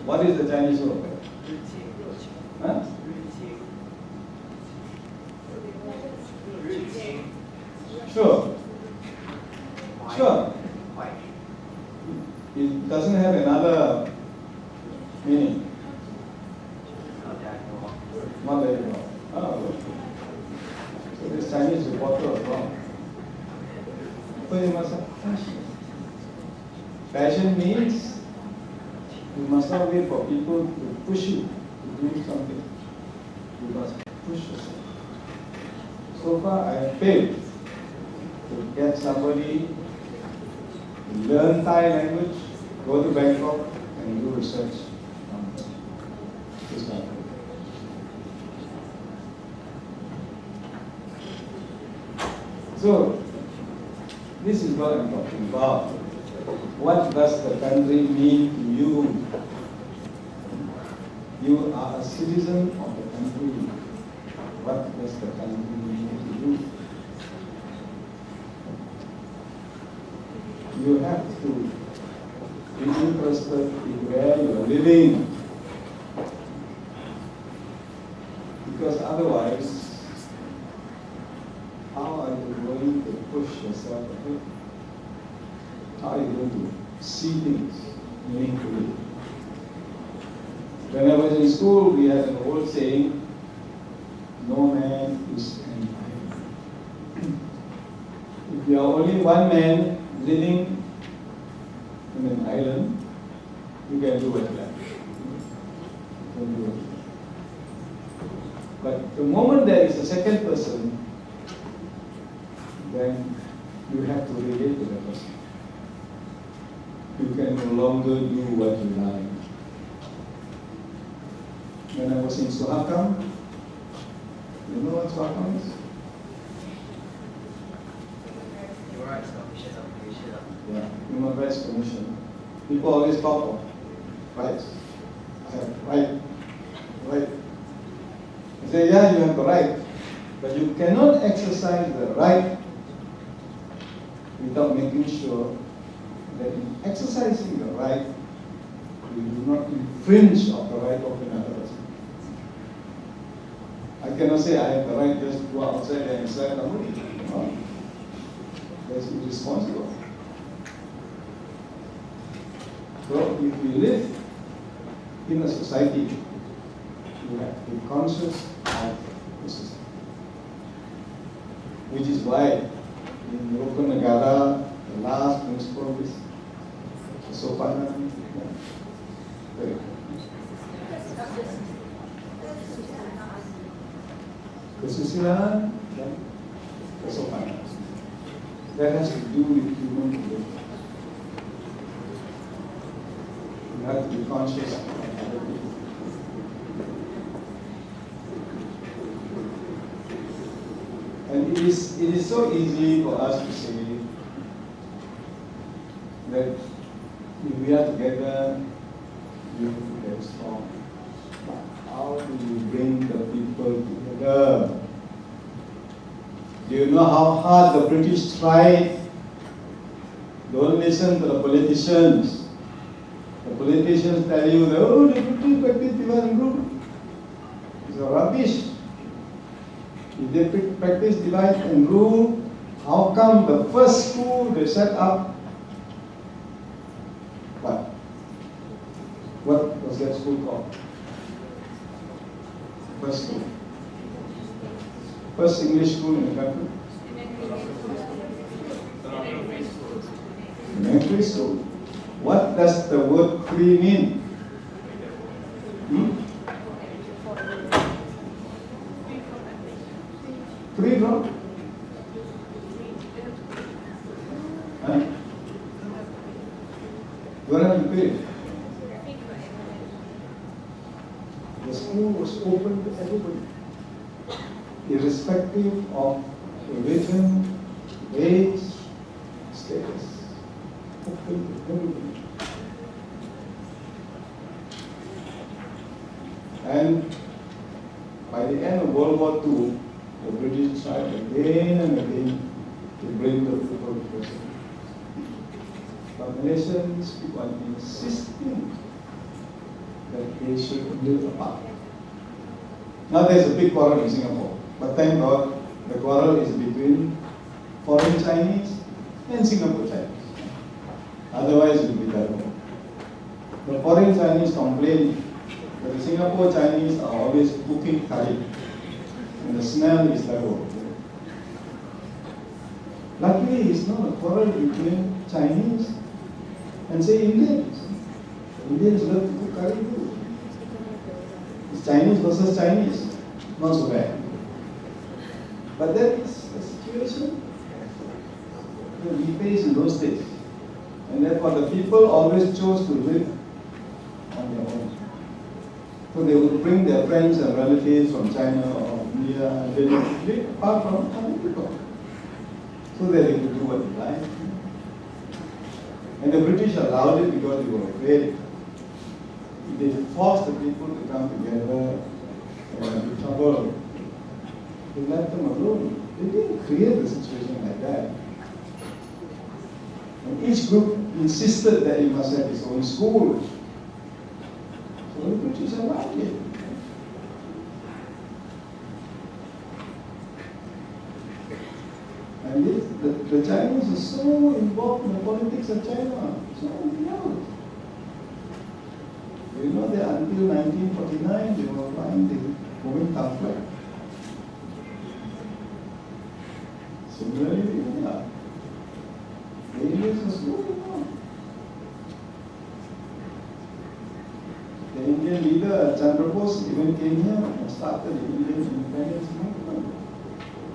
Speaker 4: What is the Chinese word? Huh? Sure. Sure. It doesn't have another meaning. Not that you know. Oh, so this Chinese reporter was wrong. So you must have passion. Passion means you must not wait for people to push you to do something. You must push yourself. So far, I have failed to get somebody to learn Thai language, go to Bangkok, and do research on this country. So, this is what I'm talking about. What does the country mean to you? You are a citizen of the country. What does the country mean to you? You have to be interested in where you are living. Because otherwise, how are you going to push yourself ahead? How are you going to see things meaningfully? When I was in school, we had an old saying, no man is an island. If you are only one man living in an island, you can do what you like. You can do what you like. But the moment there is a second person, then you have to relate to that person. You can no longer do what you like. When I was in Suhakam, you know what Suhakam is?
Speaker 6: Human Rights Commission of Malaysia.
Speaker 4: Yeah, Human Rights Commission. People always talk of rights. I have right. I say, yeah, you have the right, but you cannot exercise the right without making sure that in exercising the right, you do not infringe on the right of another person. I cannot say I have the right just to go outside and slap somebody. No. That's irresponsible. So if you live in a society, you have to be conscious of the system. Which is why in Rukun Negara, the last principle is kesopanan. Very kesusilaan dan kesopanan. That has to do with human behavior. You have to be conscious of other people. And it it is so easy for us to say that if we are together, we will be very strong. But how do you bring the people together? Do you know how hard the British tried? Don't listen to the politicians. The politicians tell you that, oh, the British practice divide and rule. It's rubbish. If they practice divide and rule, how come the first school they set up, what was that school called? First school. First English school in the country? Elementary school. What does the word free mean? Free from? Huh? You don't have to pay. The school was open to everybody, irrespective of religion, age, status. Open to everybody. And by the end of World War II, the British tried again and again to bring the people together. But Malaysians keep on insisting that they should live apart. Now there's a big quarrel in Singapore, but thank God the quarrel is between foreign Chinese and Singapore Chinese. Otherwise it will be terrible. The foreign Chinese complain that the Singapore Chinese are always cooking curry, and the smell is terrible. Luckily, it's not a quarrel between Chinese and say Indians. Indians love to cook curry too. It's Chinese versus Chinese, not so bad. But that is the situation that we face in those days. And therefore the people always chose to live on their own. So they would bring their friends and relatives from China or India and they would live apart from other people. So that they could do what they like. And the British allowed it because they were afraid. If they forced the people to come together, they would be trouble. They left them alone. They didn't create the situation like that. And each group insisted that it must have its own school. So the British allowed it. And the Chinese are so involved in the politics of China, so involved. You know that until 1949 they were flying the Kuomintang flag. Similarly, the Indians are so involved. The Indian leader Chandra Bose even came here and started the Indian independence movement.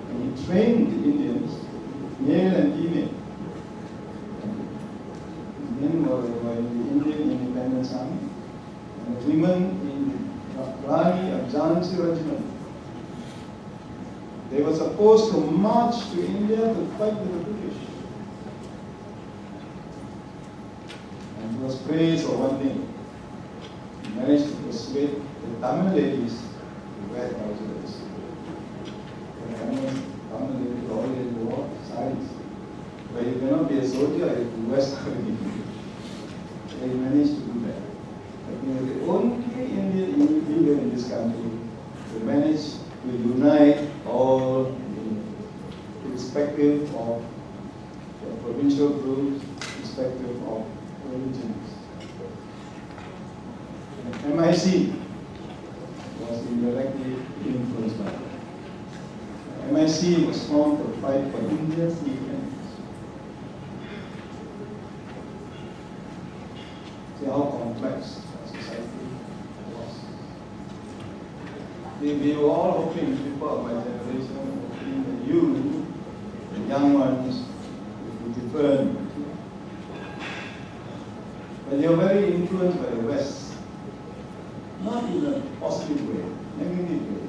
Speaker 4: And he trained the Indians, male and female. The men were in the Indian Independence Army, and the women in the Rani of Jhansi Regiment. They were supposed to march to India to fight with the British. And he was praised for one thing. He managed to persuade the Tamil ladies to wear trousers. The Tamil ladies always wore saris. But you cannot be a soldier if you wear saris. They managed to do that. But he was the only Indian leader in this country who managed to unite all irrespective of the provincial groups, irrespective of religions. And MIC was indirectly influenced by that. MIC was formed to fight for India's independence. See how complex our society was. We were all hoping, people of my generation, hoping that you, the young ones, would be different. But you're very influenced by the West. Not in a positive way, negative way.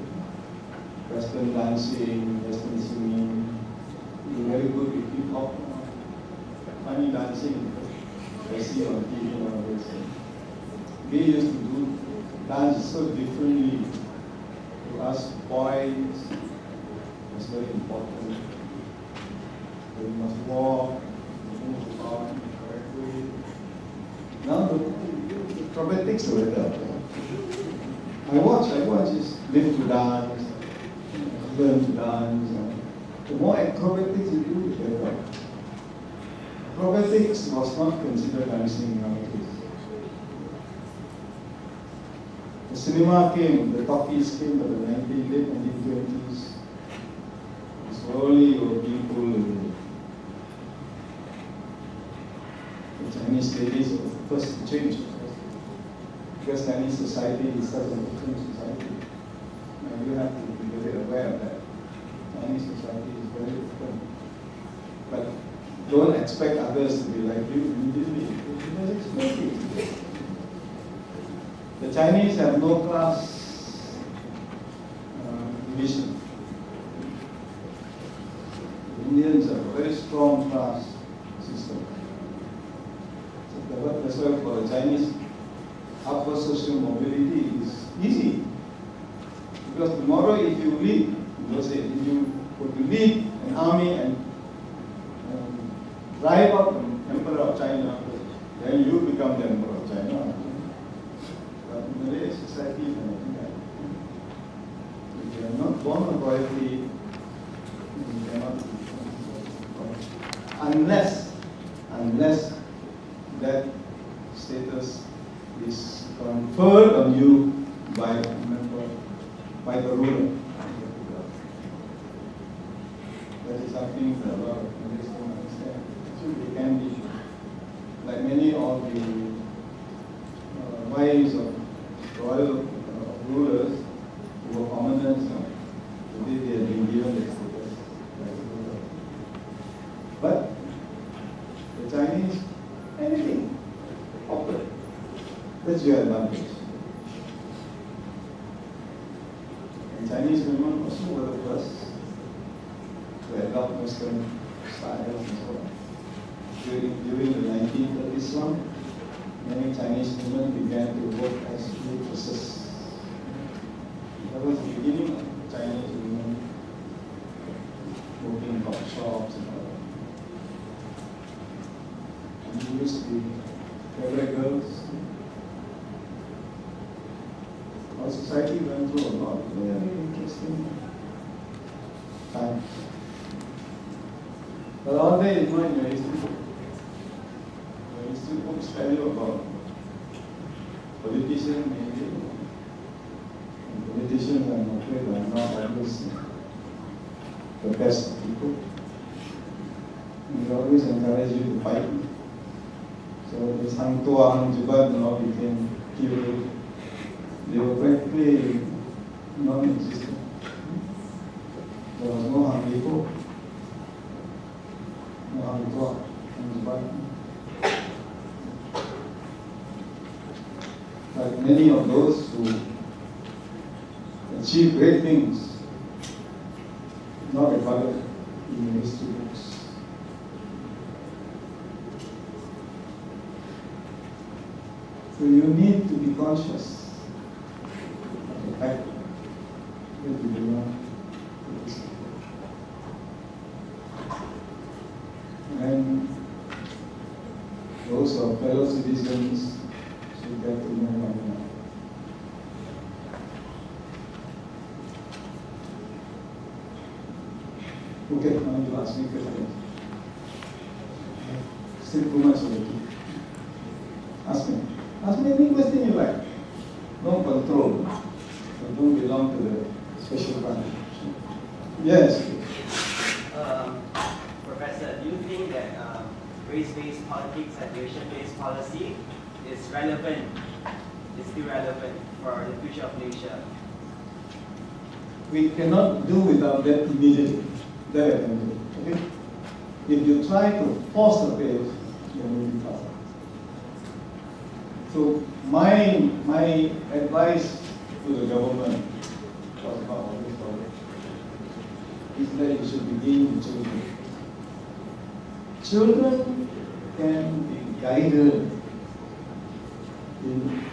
Speaker 4: Western dancing, Western singing, very good with hip hop, funny dancing. I see on TV nowadays. We used to do dance so differently. To us boys, it's very important. We must walk, move on correctly. Now the acrobatics are better. I watch is live to dance, learn to dance. The more acrobatics you do, the better. Acrobatics was not considered dancing nowadays. The cinema came, the talkies came by the late 1920s. Slowly your people, the Chinese ladies were the first to change. Because Chinese society is such a different society. And you have to be very aware of that. Chinese society is very different. But don't expect others to be like you immediately. Because it's crazy. The Chinese have no class division. The Indians have a very strong class system. So that's why for the Chinese, upper social mobility is easy. Because tomorrow if you lead, if you were to lead an army and drive up an emperor of China, then you become the emperor of China. But in Malay society, if you are not born of royalty, you cannot be unless that status is conferred on you by the ruler. That is something that a lot of Malays don't understand. Actually, they can be, like many of the wives of royal rulers who were commoners, today they have been given the status like a ruler. But the Chinese, anything, operate. That's your advantage. And Chinese women also were the first to adopt Western styles and so on. During the 1930s, many Chinese women began to work as waitresses. That was the beginning of Chinese women working in coffee shops and all that. And we used to be favorite girls. Our society went through a lot of very interesting times. But all day in mind, your history books tell you about politicians, maybe. And politicians, I'm afraid, are not always the best of people. And they always encourage you to fight. So this Hang Tuah, Hang Jubat, and all became heroes. They were practically non-existent. There was no Hang Lipo, no Hang Tuah, Hang Jubat. Like many of those who achieved great things, not recorded in the history books. So you need to be conscious of the fact that you belong to this people. And those who are fellow citizens should get to know one another. Okay, now you ask me questions. Still too much already. Ask me. Ask me any question you like. No control. So don't belong to the special branch. Yes.
Speaker 6: Professor, do you think that race-based politics and nation-based policy is relevant, is still relevant for the future of Malaysia?
Speaker 4: We cannot do without that immediately. That I can do. Okay? If you try to force the page, you will be tough. So my advice to the government was about all this problem is that you should begin with children. children can be guided in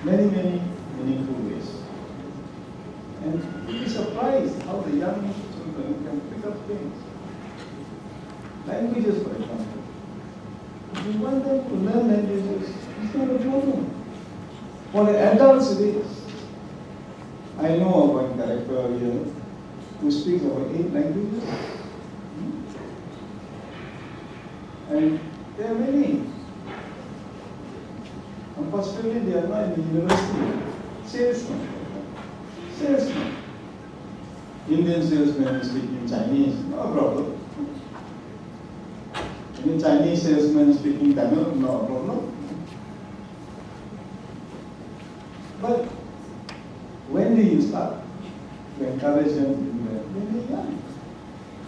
Speaker 4: many, many meaningful ways. And you'd be surprised how the young children can pick up things. Languages, for example. If you want them to learn languages, it's not a problem. For the adults, it is. I know of one character here who speaks over 8 languages. And there are many. Unfortunately, they are not in the university. Salesmen. Salesmen. Indian salesmen speaking Chinese, no problem. Any Chinese salesman speaking Tamil, no problem. But when do you start to encourage them when they're young?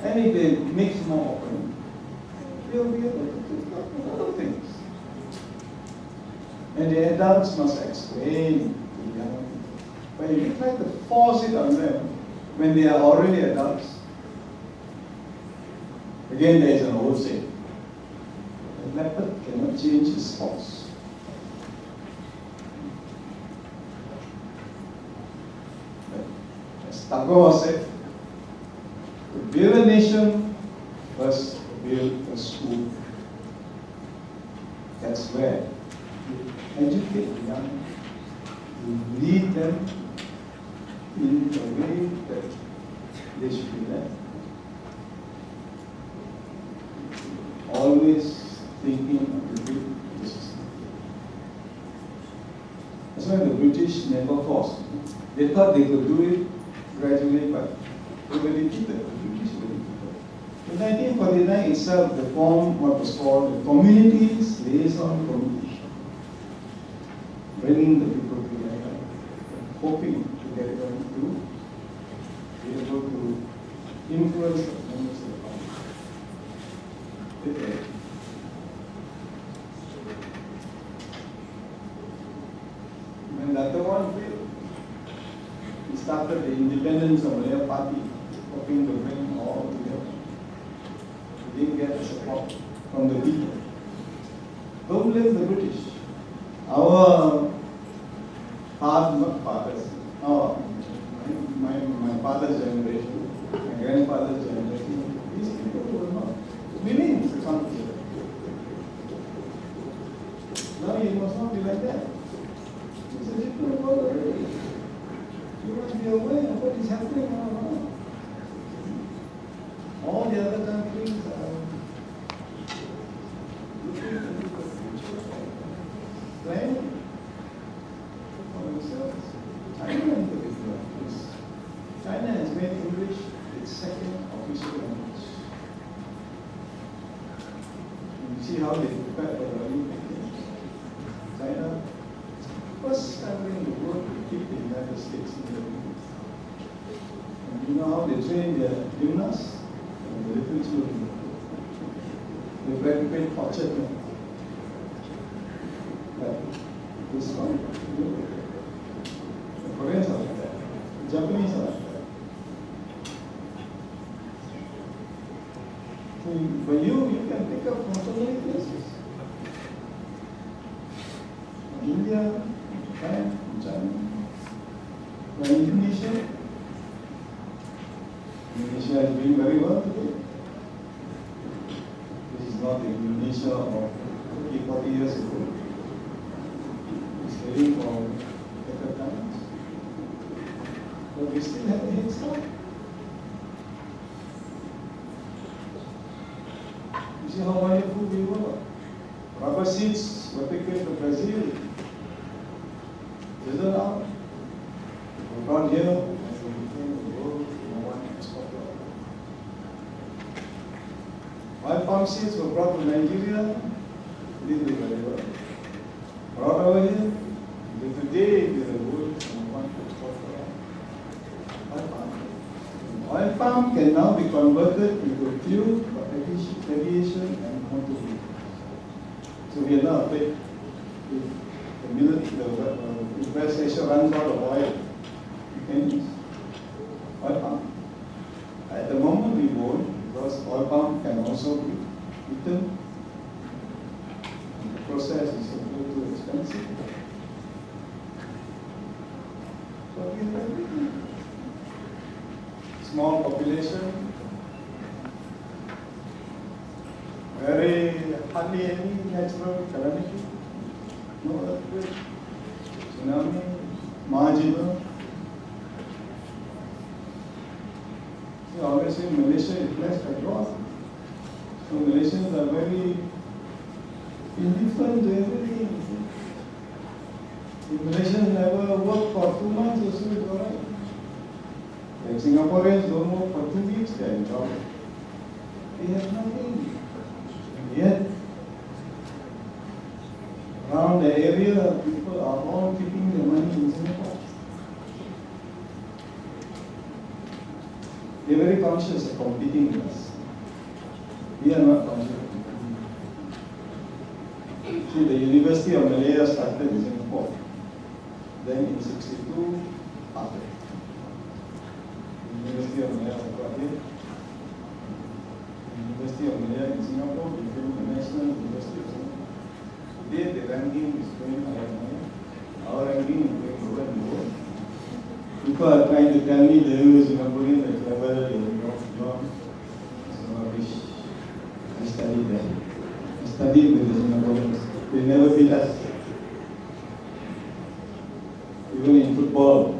Speaker 4: And if they mix more often, they'll be able to pick up other things. And the adults must explain to the young people. But if you try to force it on them when they are already adults, again there is an old saying, a leopard cannot change his spots. As Tagore said, to build a nation, first build a school. That's where you educate the young, you lead them in the way that they should be led. Always thinking of the good of the system. That's why the British never forced. They thought they could do it gradually, but they were defeated. The British were defeated. In 1949 itself, they formed what was called the Communities Liaison Committee, bringing the people together, hoping to get them to be able to influence the members of the parliament. They failed. When the other one failed, he started the Independence of Malaya Party, hoping to bring all together. He didn't get the support from the people. Don't blame the British. Our fathers, my father's generation, my grandfather's generation, these people were not willing to come together. Now it must not be like that. It's a different world already. You must be aware of what is happening around. All the other countries are looking at the future, planning for themselves. China in particular, China has made English its second official language. You see how they prepare for the Olympic Games. China, first country in the world to keep the United States in the Olympics. And you know how they train their gymnasts and the little children. They practically torture them. But this one, the Koreans are like that. The Japanese are like that. But you can pick up from so many places. From India, from Japan, from China, from Indonesia. Indonesia is doing very well today. This is not the Indonesia of 30, 40 years ago. It's heading for better times. But we still have a head start. You see how wonderful we were. Rubber seeds were taken to Brazil. Drizzled out. We brought here and we became the world's #1 exporter. While palm seeds were brought to Nigeria, did very well. Brought over here, today we are the world's #1 exporter of oil palm. Oil palm can now be converted into fuel for aviation and motor vehicles. So we are not afraid if West Asia runs out of oil, we can use oil palm. At the moment we won't, because oil palm can also be written. And the process is simply too expensive. So we have everything. Small population, very hardly any natural calamity, no earthquake, tsunami, marginal. You always say Malaysia is blessed by God. So Malaysians are very indifferent to everything. If Malaysians never work for 2 months or so, it's all right. Like Singaporeans don't work for 2 weeks, they are in trouble. They have nothing. And yet, around the area, people are all keeping their money in Singapore. They are very conscious of competing with us. We are not conscious of competing. See, the University of Malaya started in Singapore. Then in 1962, after. University of Malaya was brought here. The University of Malaya in Singapore became the National University of Singapore. Today the ranking is going higher and higher. Our ranking is going lower and lower. People are trying to tell me they are Singaporean, they are clever, they know job. It's rubbish. I studied there. I studied with the Singaporeans. They never beat us. Even in football.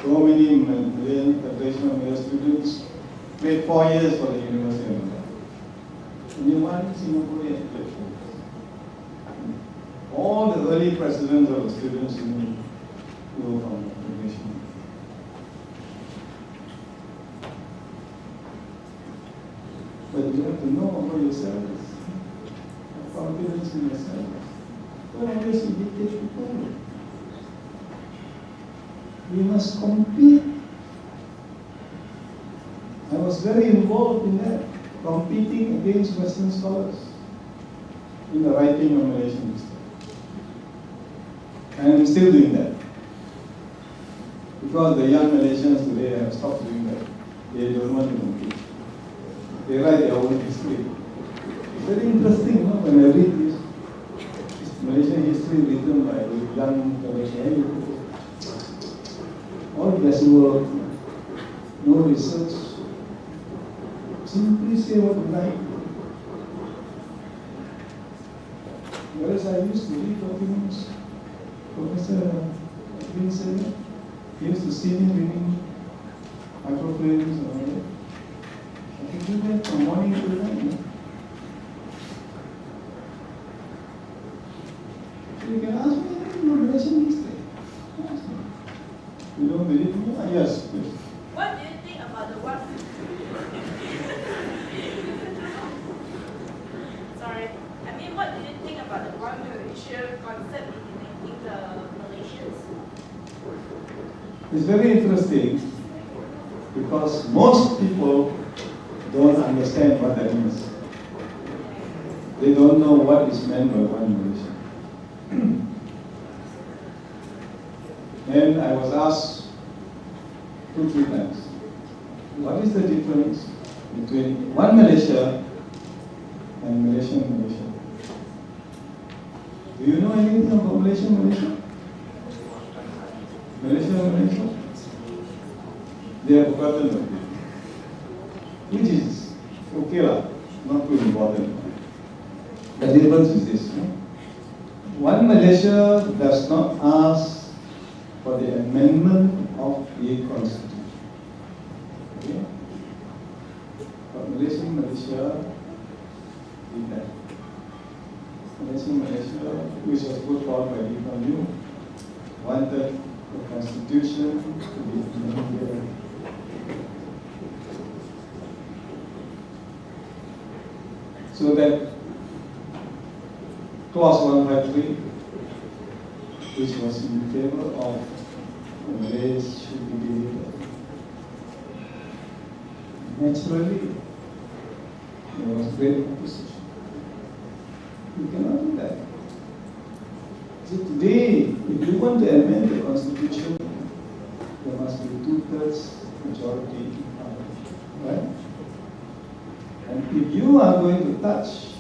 Speaker 4: So many Malayan Federation of Malay students played 4 years for the University of Malaya. Only one Singaporean played 4 years. All the early presidents of the students were from the Federation. But you have to know about yourselves, have confidence in yourself. Don't always imitate people. We must compete. I was very involved in that, competing against Western scholars in the writing of Malaysian history. And I'm still doing that. Because the young Malaysians today have stopped doing that. They don't want to compete. They write their own history. It's very interesting, no? When I read this Malaysian history written by the young Malaysians. All guesswork, no research, simply say what you like. Whereas I used to read documents, Professor Vincent, he used to see me reading microfilms and all that. I can do that from morning to night. No? So you can ask me about Malaysian history. Ask me. You don't believe me? Yes, please.
Speaker 5: What do you think about the one? Sorry. I mean, what do you think about the one Malaysia concept in uniting the Malaysians?
Speaker 4: It's very interesting because most people don't understand what that means. They don't know what is meant by one Malaysia. And I was asked 2-3 times, what is the difference between one Malaysia and Malaysian Malaysia? Do you know anything about Malaysian Malaysia? Malaysia? They have forgotten about it. Which is okay lah, not too important. The difference is this. One Malaysia does not ask for the amendment of the constitution. Okay? But Malaysian Malaysia did that. Malaysian Malaysia, which was put forward by Lee Kuan Yew, wanted the constitution to be amended. So that clause 153, which was in favor of the Malays should be deleted. Naturally, there was great opposition. You cannot do that. So today, if you want to amend the constitution, there must be 2/3 majority in Parliament, right? And if you are going to touch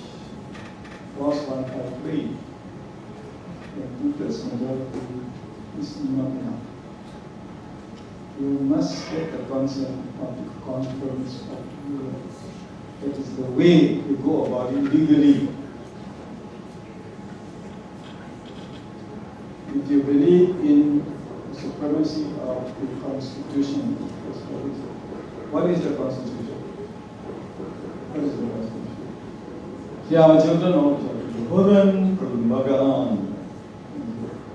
Speaker 4: clause 153, the two-thirds majority is not enough. You must get the consent of the conference of rulers. That is the way you go about it legally. If you believe in the supremacy of the Constitution, what is the Constitution? What is the Constitution? Siapa children of Tuhan perlembagaan.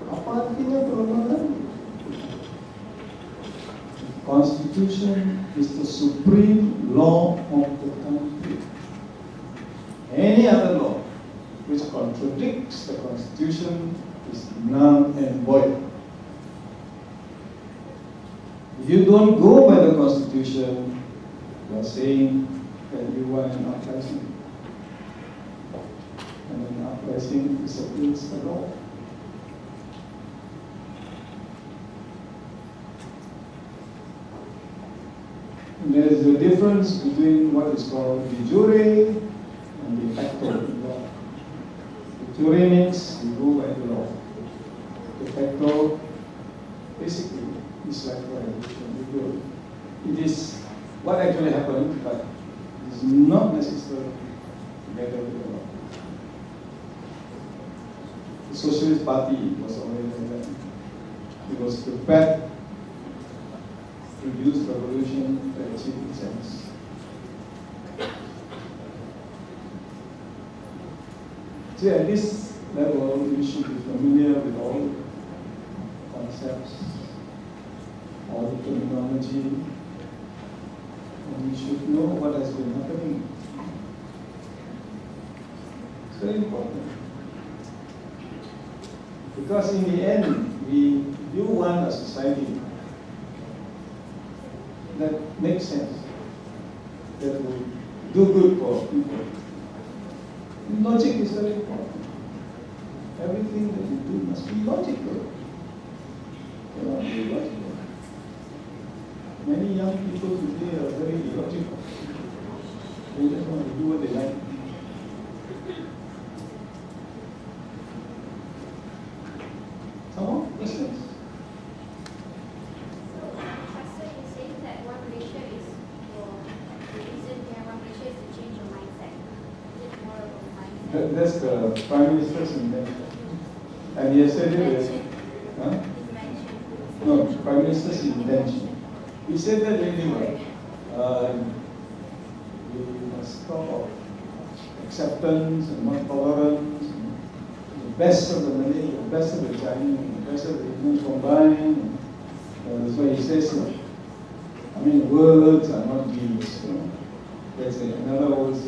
Speaker 4: Apa artinya perlembagaan? Constitution is the supreme law of the country. Any other law which contradicts the Constitution is null and void. If you don't go by the Constitution, you are saying that you are an uprising. And an uprising is against the law. There is a difference between what is called de jure and de facto law. De jure means you go by the law. De facto basically is like violation. It is what actually happened, but it is not necessarily together with the law. The Socialist Party was already like that. It was prepared to use revolution to achieve its ends. So at this level, we should be familiar with all concepts, all the terminology, and we should know what has been happening. It's very important. Because in the end, we do want a society that makes sense, that will do good for people. And logic is very important. Everything that you do must be logical. Cannot be illogical. Many young people today are very illogical. They just want to do what they like. Come on, questions? That's the Prime Minister's intention. And he has said it. Huh? No, Prime Minister's intention. He said that really well. We must talk of acceptance and not tolerance. And the best of the Malay, the best of the Chinese, the best of the Indians combined. That's why he says so. I mean, words are not deeds. You know? That's it. In other words,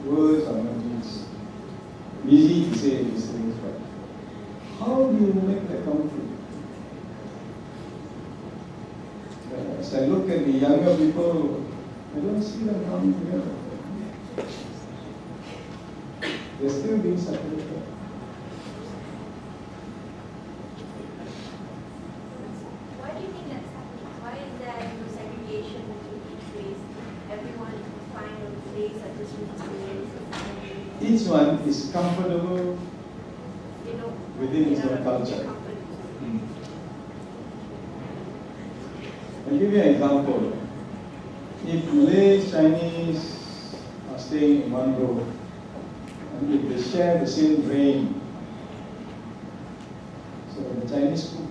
Speaker 4: words are not deeds. Easy to say these things, but how do you make that come true? As I look at the younger people, I don't see them coming together. They're still being separated.
Speaker 7: Why do you think that's happening? Why is there no segregation between each race? Everyone find a place at this race.
Speaker 4: Each one is comfortable within its own culture. I'll give you an example. If Malay, Chinese are staying in one row, and if they share the same drain, so the Chinese cook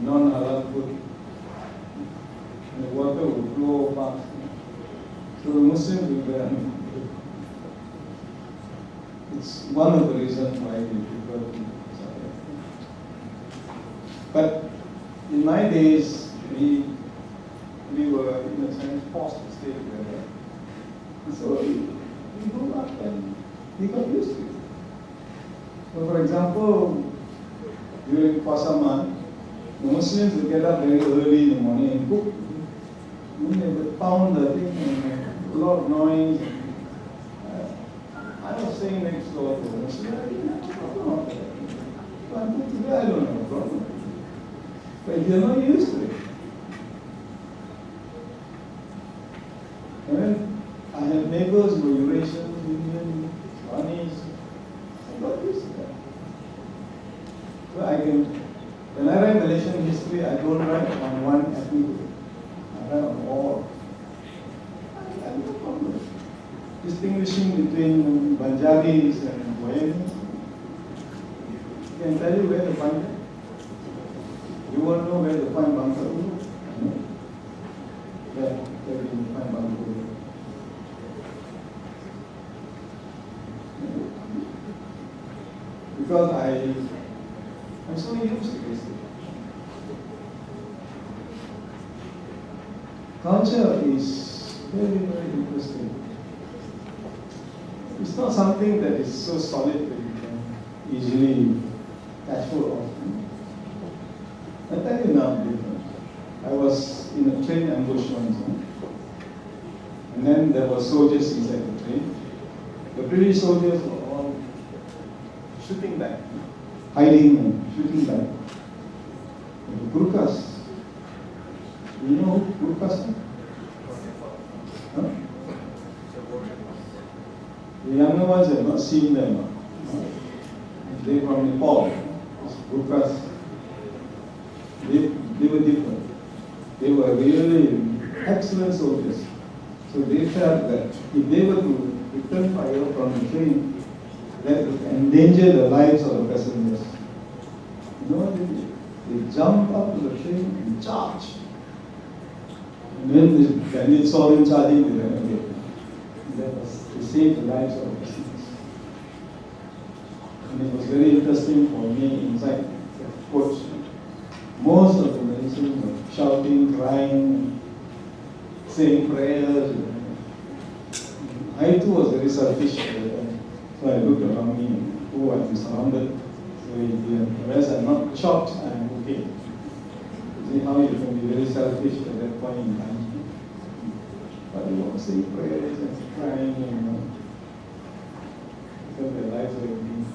Speaker 4: non-halal food, and the water will flow fast. So the Muslims will be it's one of the reasons why we prefer to separate. But in my days, we were in a sense forced to stay together. So we grew up and we got used to it. So for example, during Pasaman, the Muslims would get up very early in the morning and cook. And they would pound the thing and make a lot of noise. I was saying next door to them, I don't have a problem. But they're not used to it. And then I had neighbors who when I write Malaysian history, I don't write on one ethnic group. I write on all. I have no problem distinguishing between Banjaris and Bohemians. I can tell you where to find them. You want to know where to find Bangsaru? I know. Where do you find Bangsaru? Because I'm so used to this. Culture is very, very interesting. It's not something that is so solid that you can easily catch hold of. I tell you now, I was in a train ambush once, and then there were soldiers inside the train. The British soldiers were all shooting back, hiding and shooting back. The Gurkhas, you know who Gurkhas are? Huh? The younger ones have not seen them. They from Nepal, Gurkhas. They were different. They were really excellent soldiers. So they felt that if they were to return fire from the train, that would endanger the lives of the passengers. You know what they did? They jumped up to the train and charged. And then the bandits saw them charging, they ran away. That was to save the lives of the passengers. And it was very interesting for me inside the coach. Most of the Malaysians were shouting, crying, saying prayers. I too was very selfish at that time. So I looked around me and who I'm surrounded. So if the rest are not shocked, I'm okay. See how you can be very selfish at that point in time. But they were saying prayers and crying, because their lives were in peace.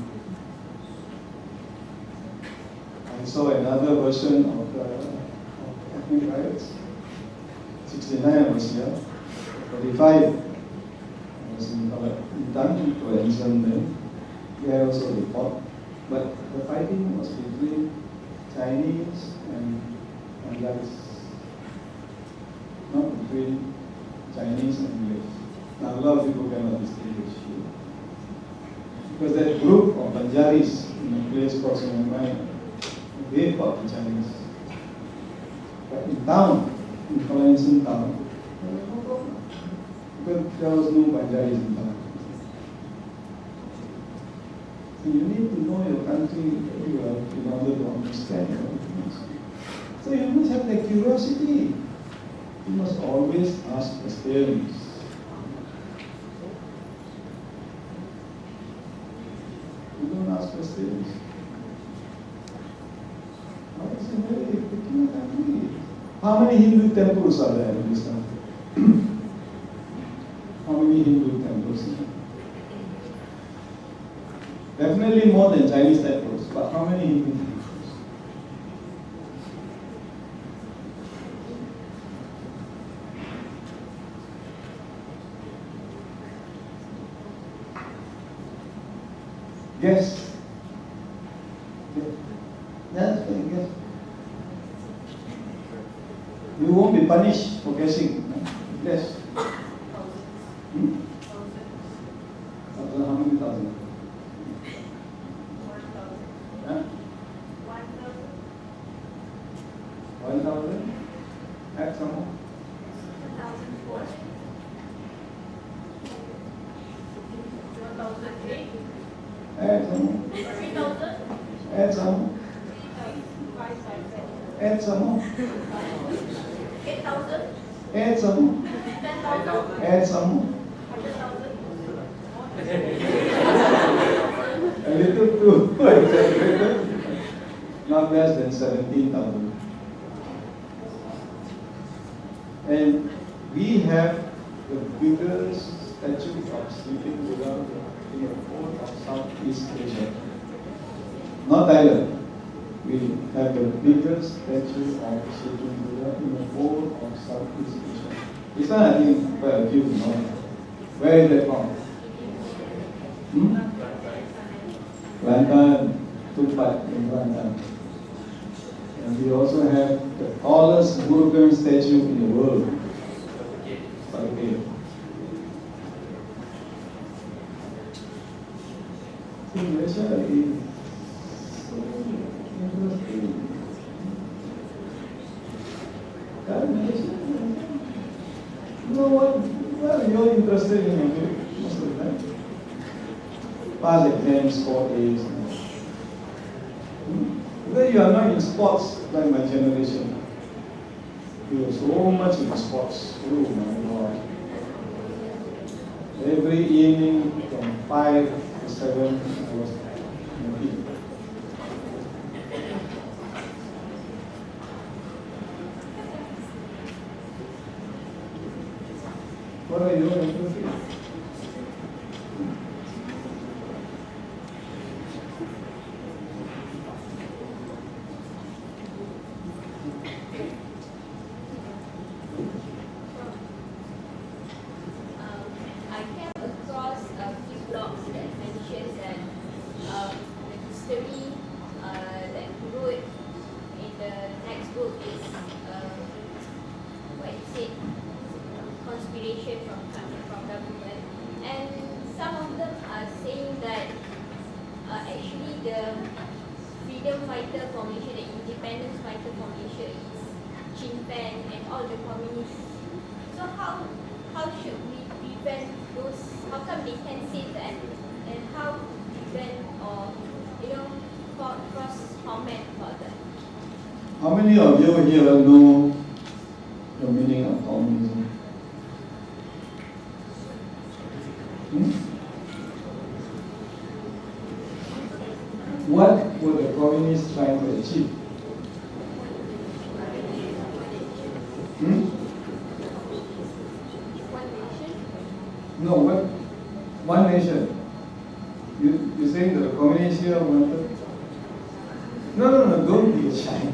Speaker 4: I saw another version of ethnic riots. 69 I was here. 45 I was in Intan, to exam them. There also they fought. But the fighting was between Chinese and Banjaris, not between Chinese and English. Now a lot of people cannot distinguish here. Because that group of Banjaris in a place called Sungai, they fought the Chinese. But in town, in Valencian town, there was no problem. Because there was no Banjaris in town. So you need to know your country very well in order to understand your things. So you must have that curiosity. You must always ask questions. You don't ask questions. It's a very peculiar country. How many Hindu temples are there in this country? How many Hindu temples? Definitely more than Chinese temples, but how many Hindu temples? Guess. That's right, guess. You won't be punished for guessing. Guess. How many thousand? 1,000? Add some more.
Speaker 7: 1,004. 1,008.
Speaker 4: Add some more.
Speaker 7: 3,000.
Speaker 4: Add some more.
Speaker 7: 5,000.
Speaker 4: Add some more.
Speaker 7: 8,000.
Speaker 4: Add some more.
Speaker 7: 10,000.
Speaker 4: Add some more.
Speaker 7: 100,000.
Speaker 4: A little too exaggerated. Not less than 17,000. And we have the biggest statue of sleeping Buddha in the whole of Southeast Asia. Not Thailand. We have the biggest statue of sleeping Buddha in the whole of Southeast Asia. This one I think quite a few know. Where is that from? Kelantan, Tumpat in Kelantan. And we also have the tallest Murugan statue in the world. Okay. See, Malaysia is so interesting. Kan Malaysia? You know what? Well, you're interested in music most of the time. Pass exams, score A's. Because you are not in sports like my generation. You were so much in sports. Oh my God. Every evening from 5 to 7, I was in the field. What are you interested in?
Speaker 7: I came across a few blogs that mentions that the history that he wrote in the next book is what he said, conspiration from government, and some of them are saying that actually the freedom fighter formation, the independence fighter formation is Chimpan and all the communists. So how should we prevent those? How come they can say that, and how prevent or cross comment about that?
Speaker 4: How many of you here know the meaning of communism? What were the communists trying to achieve?
Speaker 7: One nation?
Speaker 4: No, what? One nation. You saying that the communists here wanted? No, don't be shy.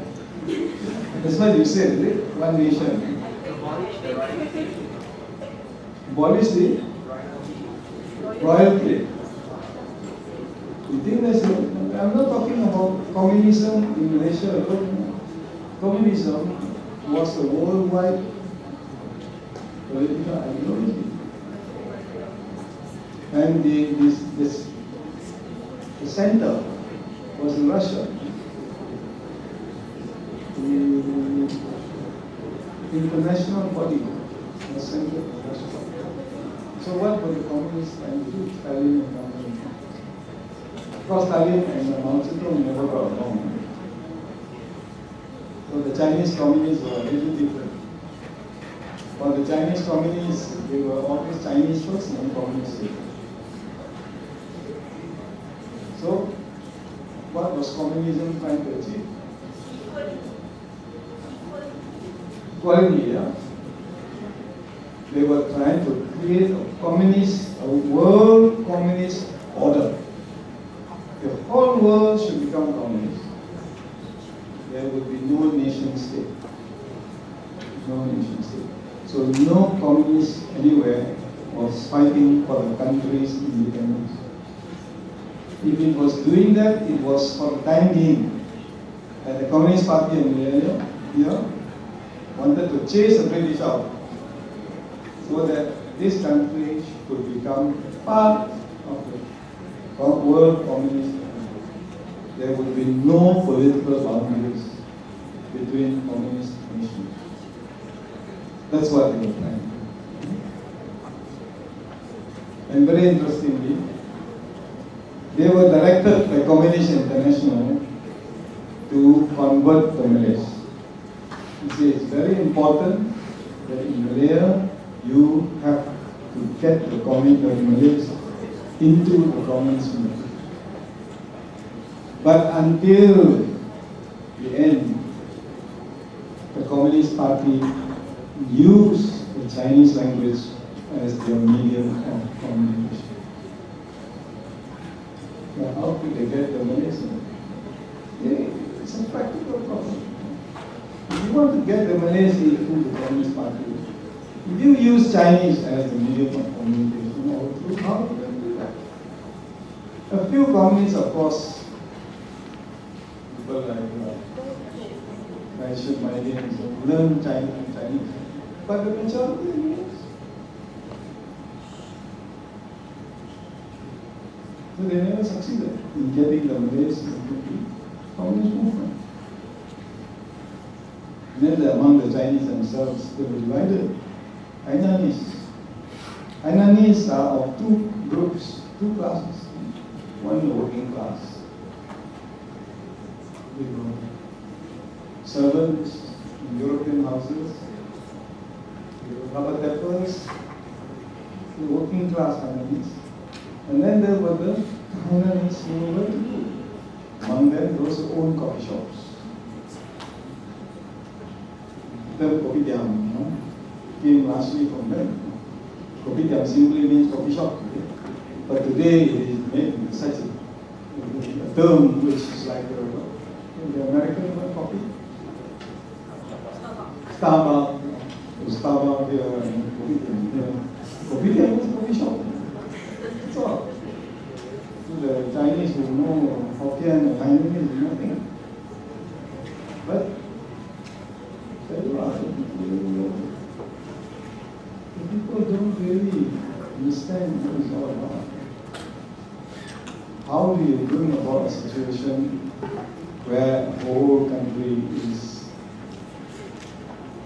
Speaker 4: That's what you said, is it? One nation. Abolish the royalty. You think that's I'm not talking about communism in Malaysia alone. Communism was a worldwide political ideology. And the center was in Russia. The international body was centered in Russia. So what were the communists trying to do? Stalin and Mao Zedong. Of course, Stalin and Mao Zedong never got along. So the Chinese communists were a little different. For the Chinese communists, they were always Chinese first and communists later. So, what was communism trying to achieve? Equality, yeah. They were trying to create a world communist order. The whole world should become communist. There would be no nation state. No nation state. So no communist anywhere was fighting for the country's independence. If it was doing that, it was for the time being. And the Communist Party in Malaysia wanted to chase the British out so that this country could become part of the world communist. There would be no political boundaries between communist nations. That's what they were trying to do. And very interestingly, they were directed by Communist International to convert the Malays. You see, it's very important that in Malaya, you have to get the Malays into the communist movement. But until the end, the Communist Party used the Chinese language as their medium of communication. Now, how could they get the Malays? It's a practical problem. If you want to get the Malays into the Communist Party, if you use Chinese as the medium of communication, how do you do that? A few communists, of course, people like pressured my parents to learn Chinese. But the majority are English. So they never succeeded in getting the Malays into the communist movement. And then among the Chinese themselves, they were divided. Hainanese. Hainanese are of two groups, two classes. One the working class. They were servants in European houses. They were rubber tappers. The working class Hainanese. And then there were the Hainanese who were well-to-do. Among them, those who owned coffee shops. The kopitiam, came largely from them. Kopitiam simply means coffee shop. Okay? But today it is made in such a term which is like the American word coffee. Starbucks. Starbucks here and kopitiam. Kopitiam is coffee shop. That's all. So the Chinese who know Hokkien or Hainanese is nothing. But the people don't really understand what it's all about. How do you bring about a situation where the whole country is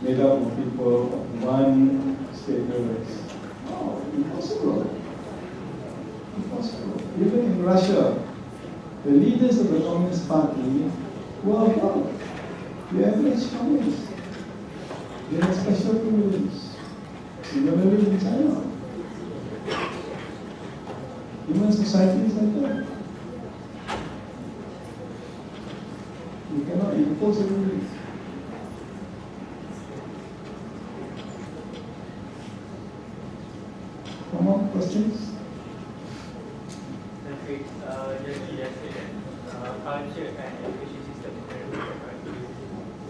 Speaker 4: made up of people of one status? Oh, impossible. Impossible. Even in Russia, the leaders of the Communist Party were above the average communists. They had special privileges. Similarly in China. Human society is like that. You cannot impose everything. No more questions?
Speaker 8: That's great. Just yesterday, culture and education system is very important, right?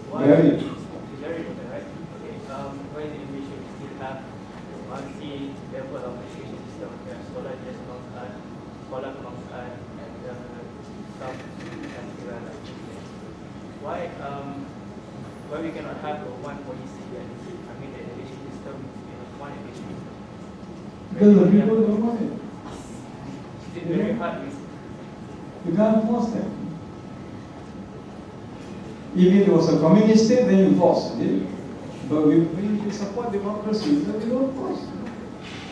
Speaker 8: Why?
Speaker 4: Very.
Speaker 8: It's very important, right? Okay. Why do we should still have multi level of education system? There are scholar just kebangsaan, sekolah kebangsaan, and some and development. Why we cannot have one policy and I mean the education system, one education system?
Speaker 4: Because the people don't want it.
Speaker 8: It's very hard with
Speaker 4: You can't force them. If it was a communist state, then you force it. But we support democracy, so we don't force.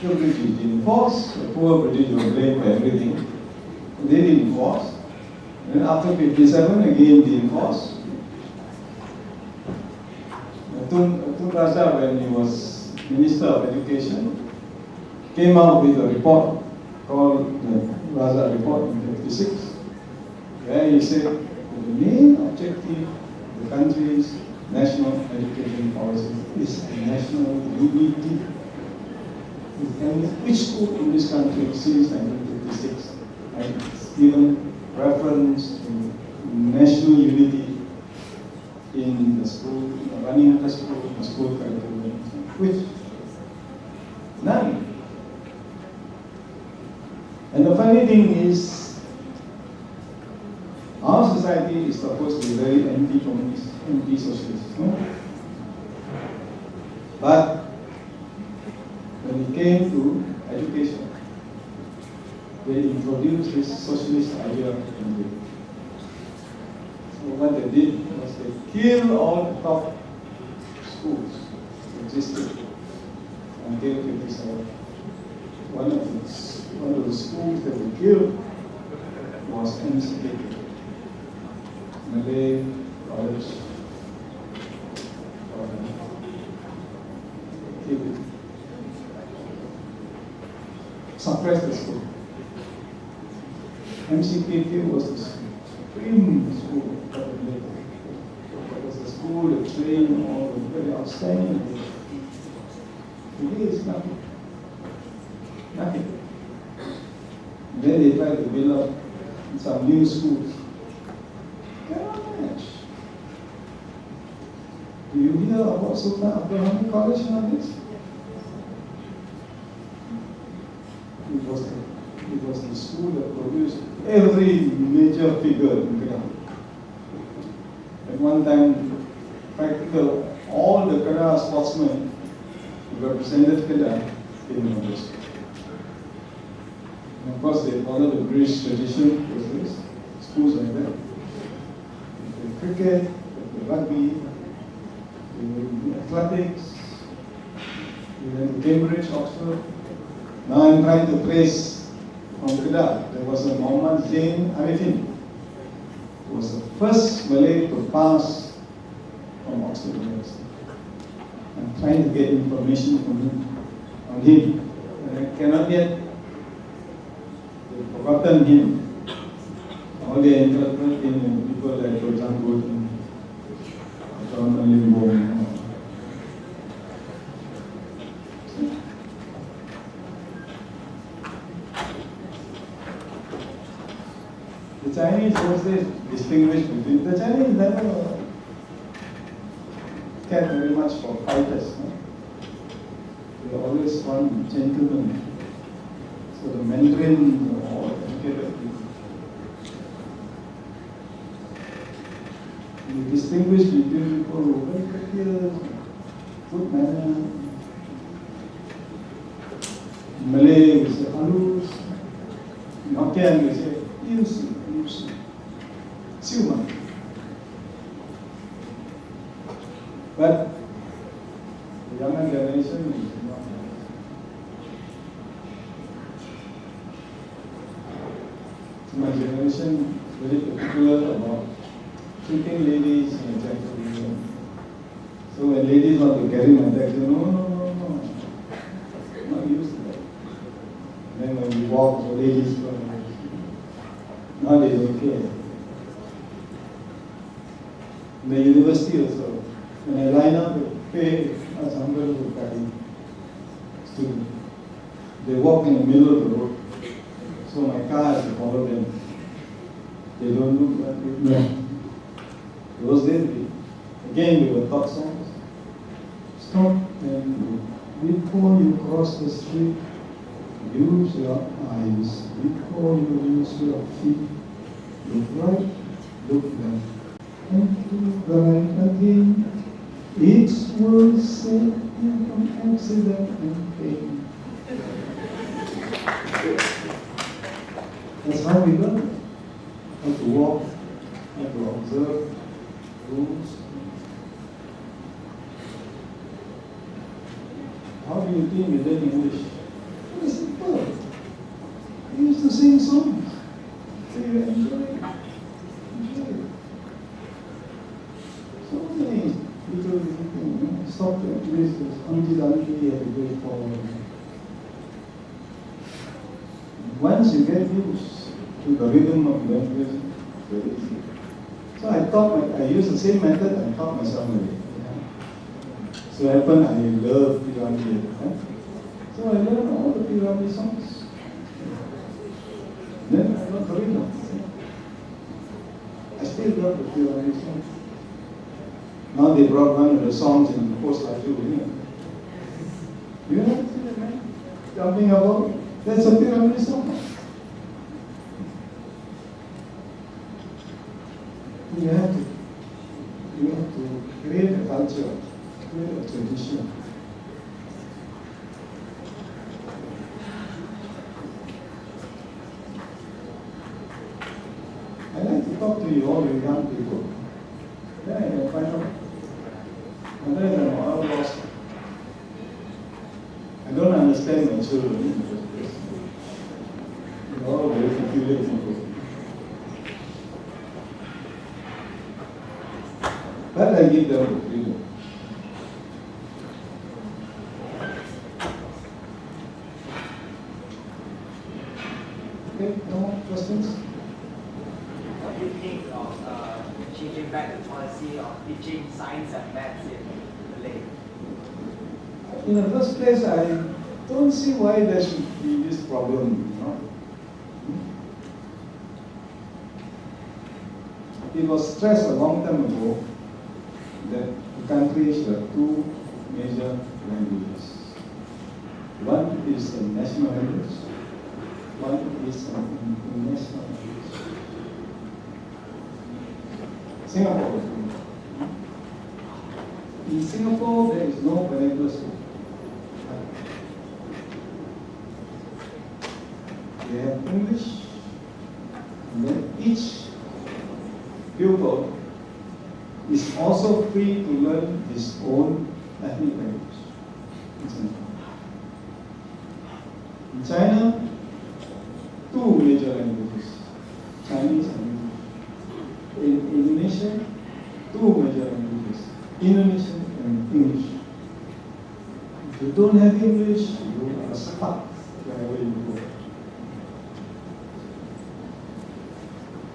Speaker 4: The British didn't force, the poor British were blamed for everything. They didn't force. And after 57, again didn't force. Tun Razak, when he was Minister of Education, came out with a report called the Razak Report in 56, where he said that the main objective of the country's national education policy is national unity. And which school in this country since 1956 has given preference to national unity in the school, running the school curriculum? Which? None. And the funny thing is, our society is supposed to be very anti-communist, anti-socialist, no? But when it came to education, they introduced this socialist idea into it. So what they did was they killed all the top schools that existed until 57. One of the schools that they killed was MCK, Malay College. Suppressed the school. MCKK was the supreme school of the Malay. It was the school that trained all the very outstanding. Today is nothing. Nothing. Then they tried to build up some new schools. Cannot match. Do you hear about Sultan Abdul College nowadays? It was the school that produced every major figure in Ghana. At one time, practical, all the Kedah sportsmen who represented Kedah in the university. And of course, they follow the British tradition, those days, schools like that. The cricket, the rugby, the athletics, even Cambridge, Oxford. Now I'm trying to trace from Kedah. There was a Muhammad Zain Arifin, who was the first Malay to pass from Oxford University. I'm trying to get information from him, on him. And I cannot yet. They've forgotten him. All they interpret in people like, for example, John Limbo. The Chinese those days distinguished between the Chinese never cared very much for fighters. No? They always want gentlemen. So the Mandarin were all educated people. They distinguished between people who were very courteous, good manner. In Malay we say halus. In Hokkien we say yusi. Siuma. But the younger generation is not. So my generation is very particular about treating ladies in a gentle way. So when ladies want to carry my bag, they say, no. I'm not used to that. And then when we walk, the ladies go. Now they don't care. In the university also, when I line up to pay a hundred to carry student, they walk in the middle of the road. So my car has to follow them. They don't look like it. No. Those days, again we were taught songs. Stop and before you cross the street, use your eyes. Before you use your feet, look right, look left, and look right again. It will save you from accident and pain. That's how we learn. How to walk, how to observe rules. How do you think we learn English? Very simple. We used to sing songs. So you enjoy it. So many little things. Stop at least. Auntie had to go forward. Once you get used to the rhythm of language, very easy. So I used the same method and taught myself Malay. So I love Pirani. So I learned all the Pirani songs. Then I got the rhythm. I still love the Pirani songs. Now they brought one of the songs in the post-life union. You know what man? Jumping about? That's a Pirani song. You have to create a culture, create a tradition. I like to talk to you, all you young people. Then I can find out. And then I'm all lost. I don't understand my children in the first place. They're all very peculiar people. But I give them the freedom. Okay, no more questions?
Speaker 6: What do you think of changing back the policy of teaching science and maths in Malay?
Speaker 4: In the first place, I don't see why there should be this problem. It was stressed a long time ago that the country should have two major languages. One is a national language, one is an international language. Singapore was doing that. In Singapore, there is no vernacular school. They have English, and then each pupil is also free to learn his own ethnic language. In China, two major languages, Chinese and English. In Indonesia, two major languages, Indonesian and English. If you don't have English, you are stuck wherever you go.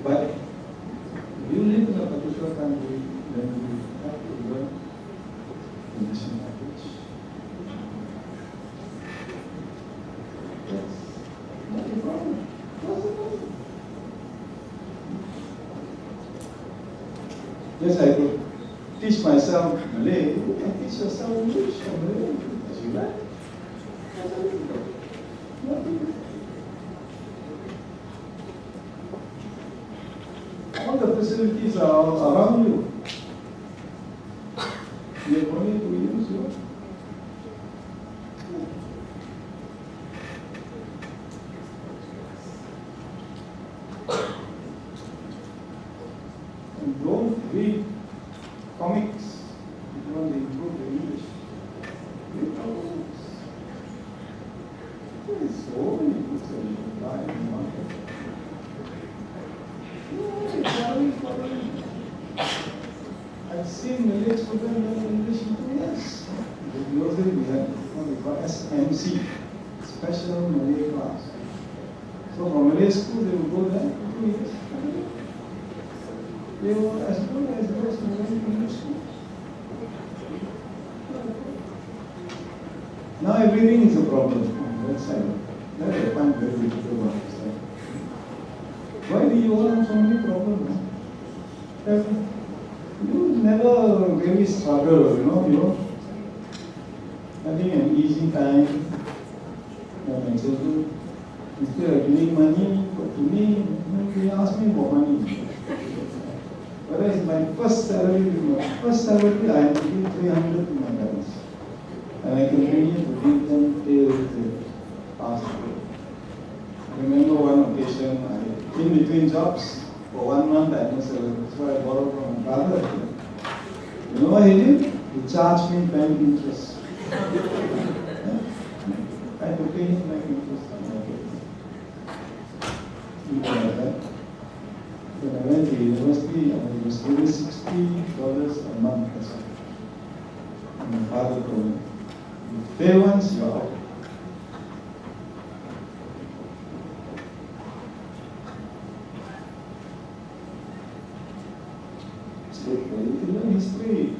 Speaker 4: But if you live in a particular country, then you have to learn the national language. That's not a problem. What's the problem? Yes, I could teach myself Malay. You can teach yourself English or Malay as you like. All the facilities are around you. You have only to use your. And don't read comics if you want to improve your English. Read comics. There is so many books that you can buy in the market. I've seen Malay children learn English in 2 years. In those days we had what we call SMC, Special Malay Class. So from Malay school they would go there for 2 years. They were as good as those who went to English school. Now everything is a problem on that side. That I find very difficult to understand. Why do you all have so many problems? You never really struggle, you know, having an easy time. And my children, instead of giving money to me, they ask me for money. Whereas my first salary, I had to give 300 to my parents. And I continued to give them till the past year. I remember one occasion, in between jobs, for 1 month I had no salary, so I borrowed from my father. You know what he did? He charged me bank interest. I had to pay him bank interest. When I went to university, I was given $60 a month. And my father told me, if you pay once, you're out. You can learn history.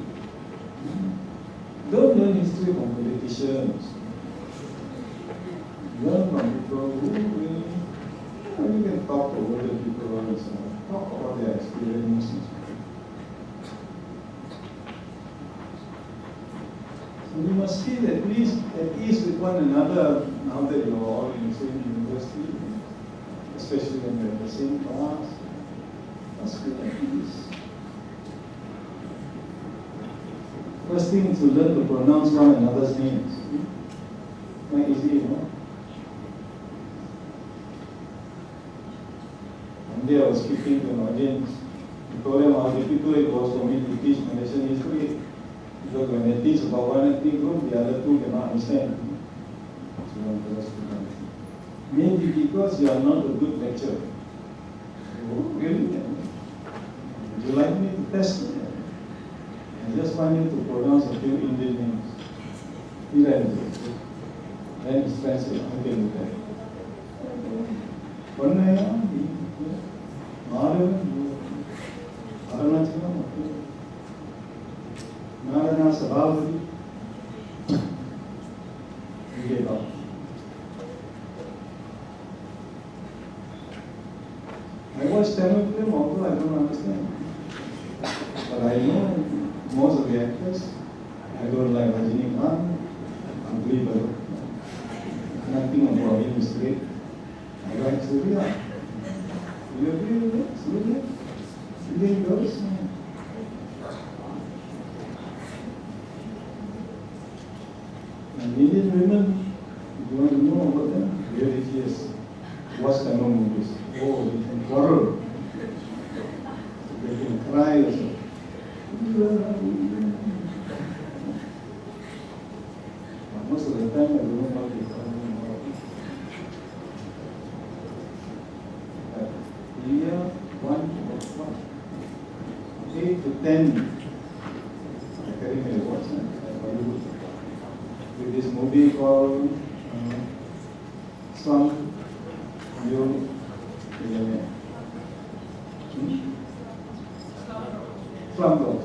Speaker 4: Don't learn history from politicians. Learn from people who really, you can talk to older people and so on. Talk about their experience. So you must feel at ease with one another now that you're all in the same university, especially when you're in the same class. You must feel at ease. First thing is to learn to pronounce one another's names. Not easy, you know. One day I was speaking to an audience. I told them how difficult it was for me to teach Malaysian history. Because when I teach about one ethnic group, the other two cannot understand. Maybe because you are not a good lecturer. Oh, really? Would you like me to test it? I just want you to pronounce a few Indian names. Then his friend said, okay, do that. Pannaya, Madhavan, Arunachalam, Narana Sabhavati. You get out. I watch Tamil film, although I don't understand. But I know most of the actors. I don't like Rajinikanth, unbelievable. Nothing about him is great. I like Surya. Do you agree with that? Surya? Indian girls? Indian women, you want to know about them? Really, yes. Watch Tamil movies. Oh, they can quarrel. They can cry also. Most of the time, I don't know what they call them. Year 8 to 10. I carry my watch with this movie called Slumdog Millionaire. Slumdog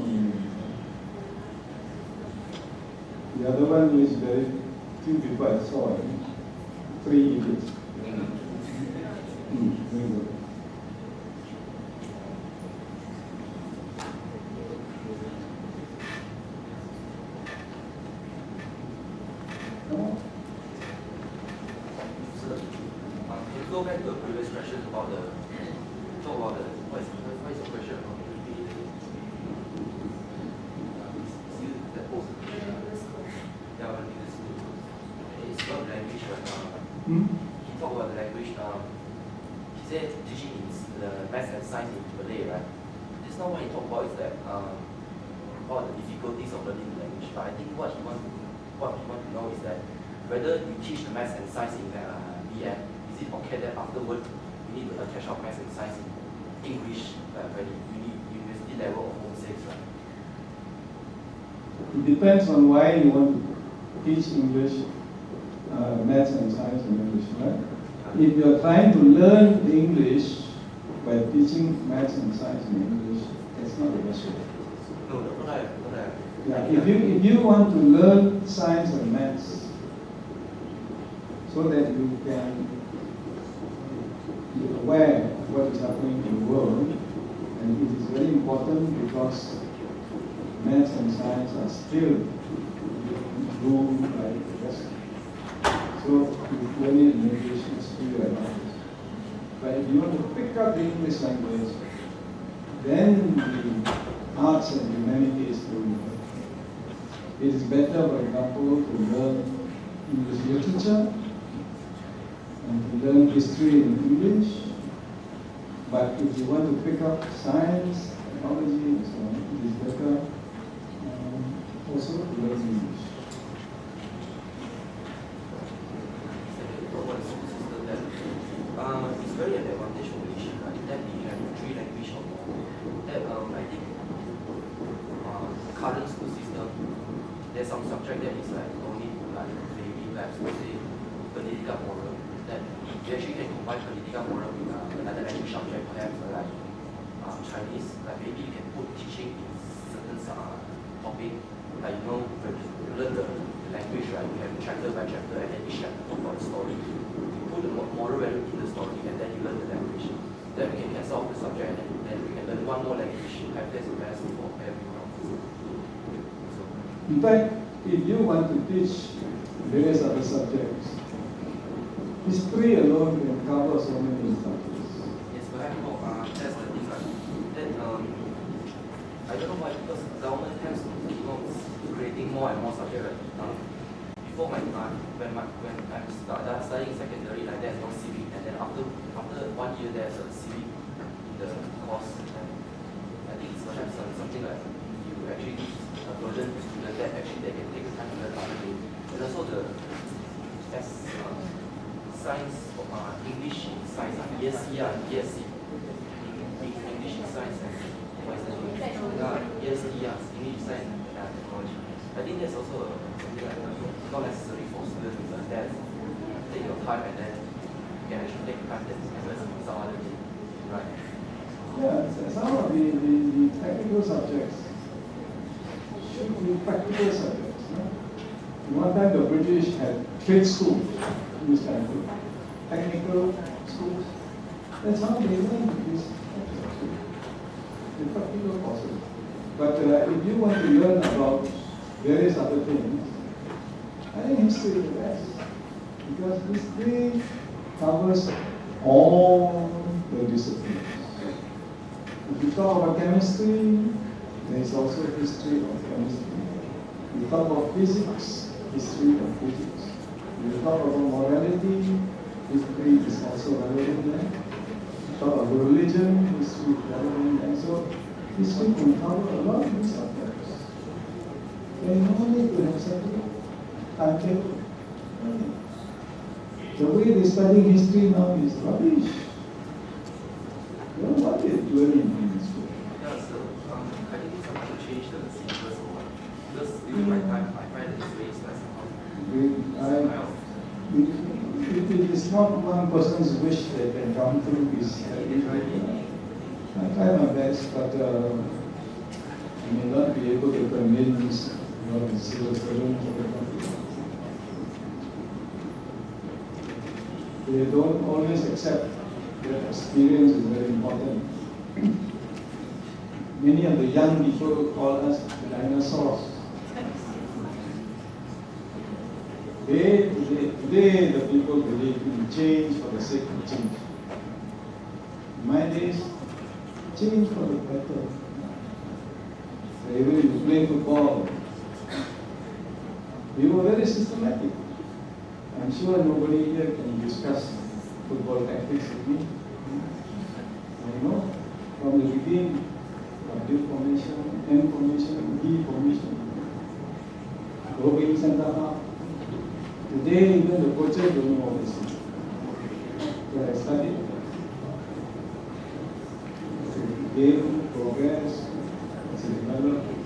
Speaker 4: Millionaire. The other one is very few people I saw. 3 Idiots. Very good.
Speaker 9: Go back to the previous question about what is the question about that post? Yeah, it's about language, but he talked about the language. He said teaching is the maths and science in Malay, right? Just now what he talked about is that about the difficulties of learning the language. But I think what he want to know is that whether you teach the maths and science in BM, is it okay that afterward you need to attach our maths and science in English when you need university level of Form 6, right?
Speaker 4: It depends on why you want to teach English, maths and science in English, right? If you are trying to learn English by teaching maths and science in English, that's not the best way.
Speaker 9: No, not I.
Speaker 4: Yeah, if you want to learn science and maths so that you can be aware of what is happening in the world, and it is very important because maths and science are still ruled by the West. So if you learn in English, it's still advantage. But if you want to pick up the English language, then the arts and humanities will. It is better, for example, to learn English literature and to learn history in English. But if you want to pick up science, technology, and so on, it is better also to learn English.
Speaker 9: It's very an advantage for Malaysia, right? That we have 3 languages or more. That I think current school system, there's some subject that is like only like maybe perhaps say political moral. That you actually can combine political moral with another language subject, perhaps like Chinese. Like maybe you can put teaching in certain topic. Like when you learn the language, right? You have chapter by chapter, and then each chapter talk about the story. You put the moral value in the story, and then you learn the language. Then we can cancel off the subject, and then we can learn one more language. Have this best for everyone.
Speaker 4: In fact, if you want to teach various other subjects, history alone can cover so many subjects.
Speaker 9: Yes, perhaps that's the thing. Then I don't know why, because the government tends to keep on creating more and more subjects. Before when I'm studying secondary, like there's no civic, and then after 1 year there's a civic in the course. And I think it's perhaps something like you actually give a burden to students that actually they can take the time to learn other things. And also the science, English in science, ESC and ESC. English in science and ESC, English science and technology. I think that's also something like not necessary for students to learn that. Take your time and then you can actually take time to learn some other thing. Right?
Speaker 4: Yeah, some of the technical subjects should be practical subjects. No? One time the British had trade schools in this country, technical schools. That's how they learn these the practical courses. But if you want to learn about various other things, I think history is the best. Because history covers all the disciplines. If you talk about chemistry, there is also history of chemistry. You talk about physics, history of physics. You talk about morality, history is also relevant there. You talk about religion, history is relevant there. So history can cover a lot of these subjects. There is no need to have separate timetable. The way they study history now is rubbish. You know what they're learning in school.
Speaker 9: Yeah, so I think it's something to change the syllabus or what. Because during my time, I find that it's very stressful.
Speaker 4: It is not one person's wish that can come through this. I try my best, but I may not be able to convince the civil servants of the country. They don't always accept that experience is very important. Many of the young people call us the dinosaurs. Today, the people believe in change for the sake of change. In my days, change for the better. So even if you play football, we were very systematic. I'm sure nobody here can discuss football tactics with me. I know from the beginning of D formation, N formation, D formation, roving center half. Today, even the coaches don't know what this is. So I studied. It's a game, progress, it's a development.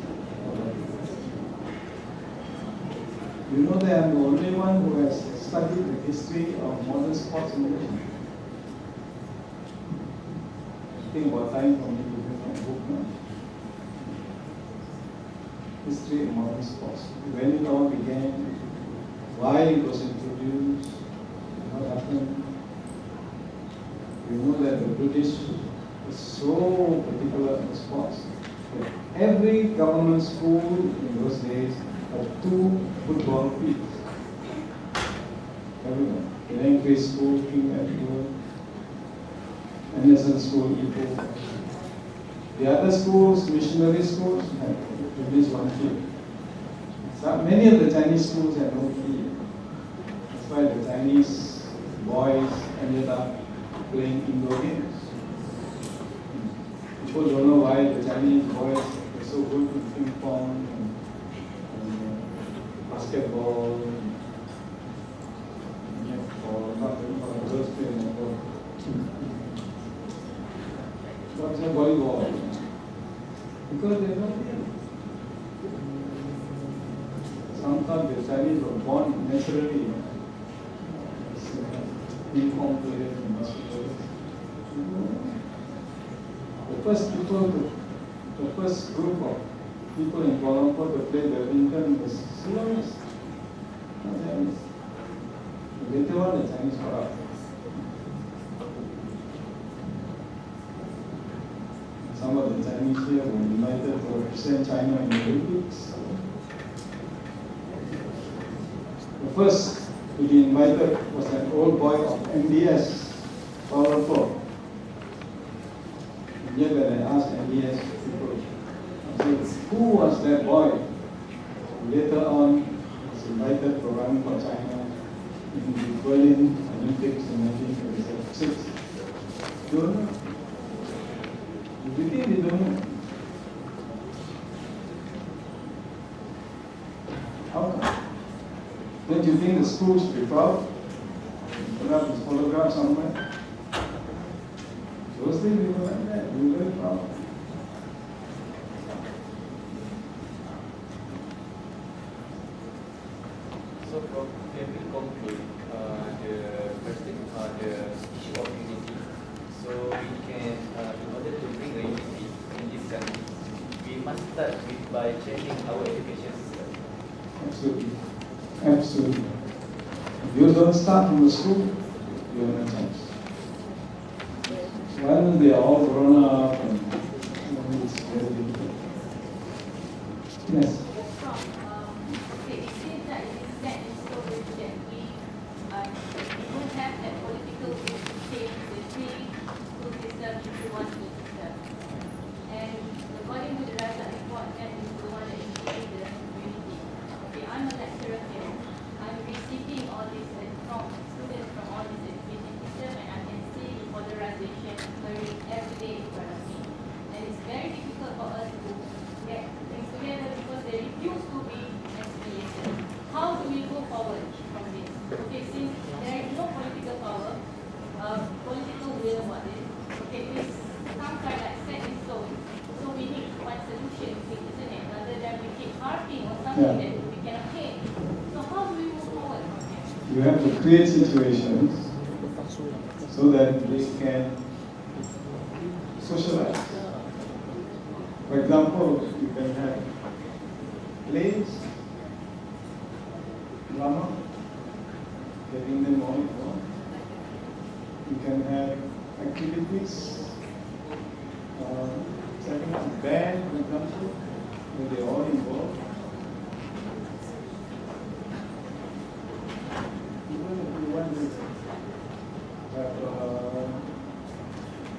Speaker 4: You know that I'm the only one who has studied the history of modern sports in Malaysia. I think about time for me to bring my book now. History of modern sports. When it all began, why it was introduced, what happened. You know that the British was so particular in sports. That every government school in those days had 2 football fields. Everyone. Penang School, King Edward, Anderson School, Ipoh. The other schools, missionary schools, had at least 1 field. So many of the Chinese schools had no field. That's why the Chinese boys ended up playing indoor games. People don't know why the Chinese boys are so good with ping pong and basketball, or not for girls play netball. What's a volleyball? Because they don't play. Sometimes the Chinese were born naturally ping pong players and basketball. The first group of people in Kuala Lumpur to play badminton was Ceylonese, not Chinese. Later on, the Chinese got up. Some of the Chinese here were invited to represent China in the Olympics. The first to be invited was an old boy of MBS, Kuala Lumpur. And yet when I asked MBS people, I said, who was that boy? Later on, was invited to run for China in the Berlin Olympics in 1936. Don't know. You think they don't know? How come? Don't you think the schools should be proud? Put up this photograph somewhere. Those things we were like that. We were very proud.
Speaker 10: So, can we conclude the question, the issue of unity? So we can, in order to bring a unity in this country, we must start with by changing our education system.
Speaker 4: Absolutely. Absolutely. If you don't start from the school, you have no chance. When they are all grown up and it's very difficult. Yes.
Speaker 5: Okay, it seems that it is set in stone that we don't have that political will to change the school system into one school system. And according to the Razak report, that is the one that is giving the community. Okay, I'm a lecturer here. civilization occurring every day in front of me. And it's very difficult for us to get things together because they refuse to be assimilated. How do we go forward from this? Okay, since there is no political power, political will about it, okay, this some kind like set in stone. So we need one solution, isn't it? Rather than we keep harping on something that we cannot change. So how do we move forward from here?
Speaker 4: You have to create situations so that they can socialize. For example, you can have plays, drama, getting them all involved. You can have activities, setting up a band, for example, where they're all involved. Even if you want to have,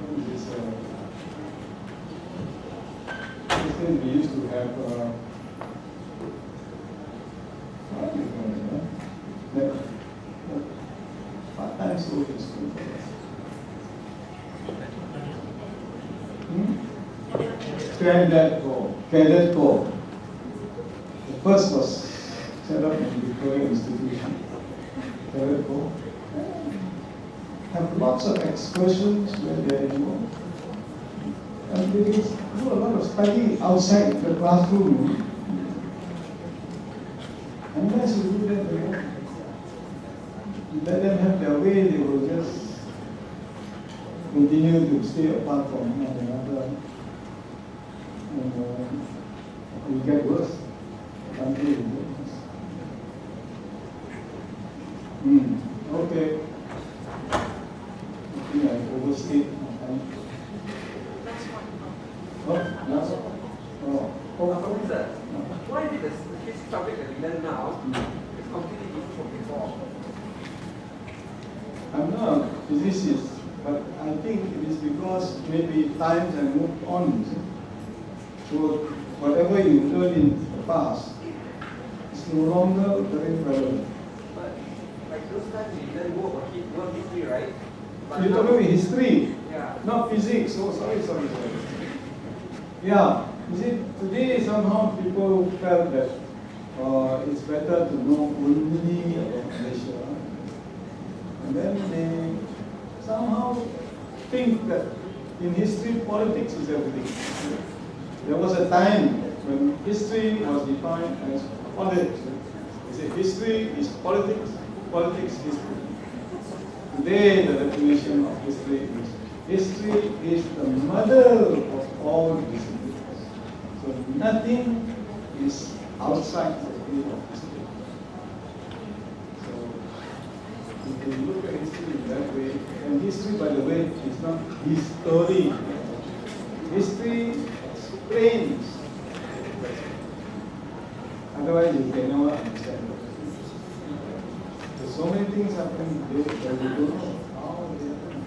Speaker 4: what is this? We used to have, what do you call it? Part-time social school. Cadet Corps. The first was set up in the Victoria Institution. Cadet Corps. Have lots of excursions where they are involved. And they do a lot of study outside the classroom. Unless you do that, you let them have their way, they will just continue to stay apart from one another. And it will get worse. The country will get worse. Okay. I think I overstayed my time.
Speaker 11: Professor, why did this topic that we learn now is completely different from before?
Speaker 4: I'm not a physicist, but I think it is because maybe times have moved on. So whatever you learned in the past is no longer very relevant.
Speaker 11: But like those times we learn more about world history, right? But
Speaker 4: You're talking about history,
Speaker 11: yeah.
Speaker 4: not physics. Oh, sorry. Yeah, you see, today somehow people felt that it's better to know only about Malaysia. And then they somehow think that in history, politics is everything. There was a time when history was defined as politics. They say history is politics, politics history. Today, the definition of history is the mother of all disciplines. So nothing is outside the field of history. So if you look at history in that way, and history, by the way, is not history. History explains. Otherwise, you can never understand. There's so many things happening today that we don't know how they happen.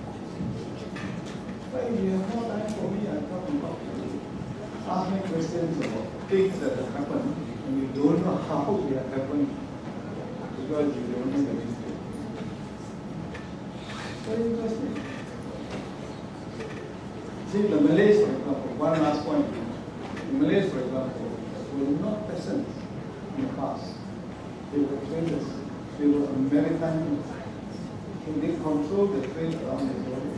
Speaker 4: But if you have more time for me, I'll talk about it. Ask me questions about things that have happened, and you don't know how they have happened because you don't know the history. Very interesting. See, the Malays, for example, one last point. The Malays, for example, were not peasants in the past. They were traders. They were maritime. So they controlled the trade around the world.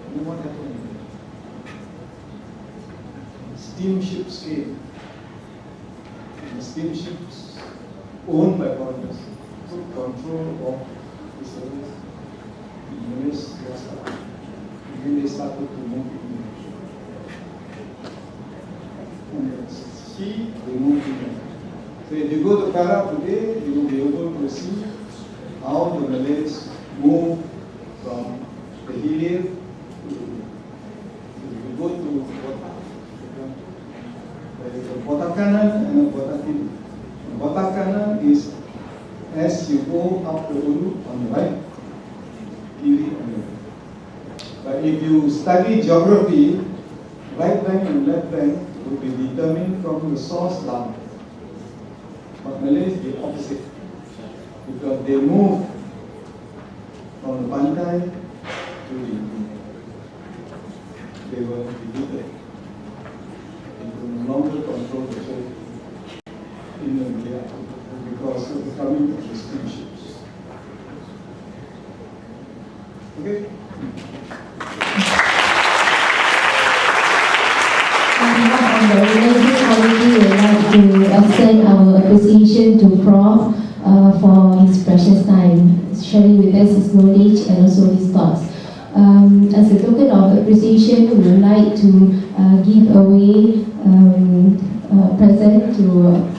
Speaker 4: And what happened? Steamships came. And the steamships, owned by foreigners, took control of the service. The Malays lost out. And then they started to move in. And the sea, they moved in. So if you go to Perak today, you will be able to see how the Malays move from the Hilir to, if you go to Kota, there is a Kota-Kanan and a Kota-Kiri. Kota-Kanan is as you go up the Ulu on the right, Kiri on the left. But if you study geography, right bank and left bank will be determined from the source down. But Malay is the opposite, because they move from the pantai actually they were defeated. They could no longer control the trade in India because of the coming of the steamships. Okay?
Speaker 1: On behalf of the Organizing Committee, we would like to extend our appreciation to Prof for his precious time, sharing with us his knowledge and also his thoughts. As a token of appreciation, we would like to give away present to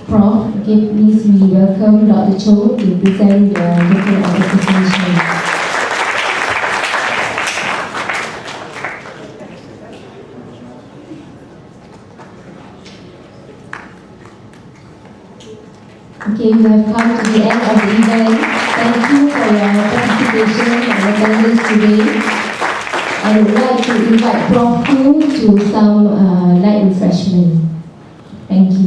Speaker 1: Prof. Okay, please we welcome Dr. Cho to present the token of appreciation. Okay, we have come to the end of the event. Thank you for your participation and attendance today. I would like to invite Prof. Hu to some light refreshment. Thank you.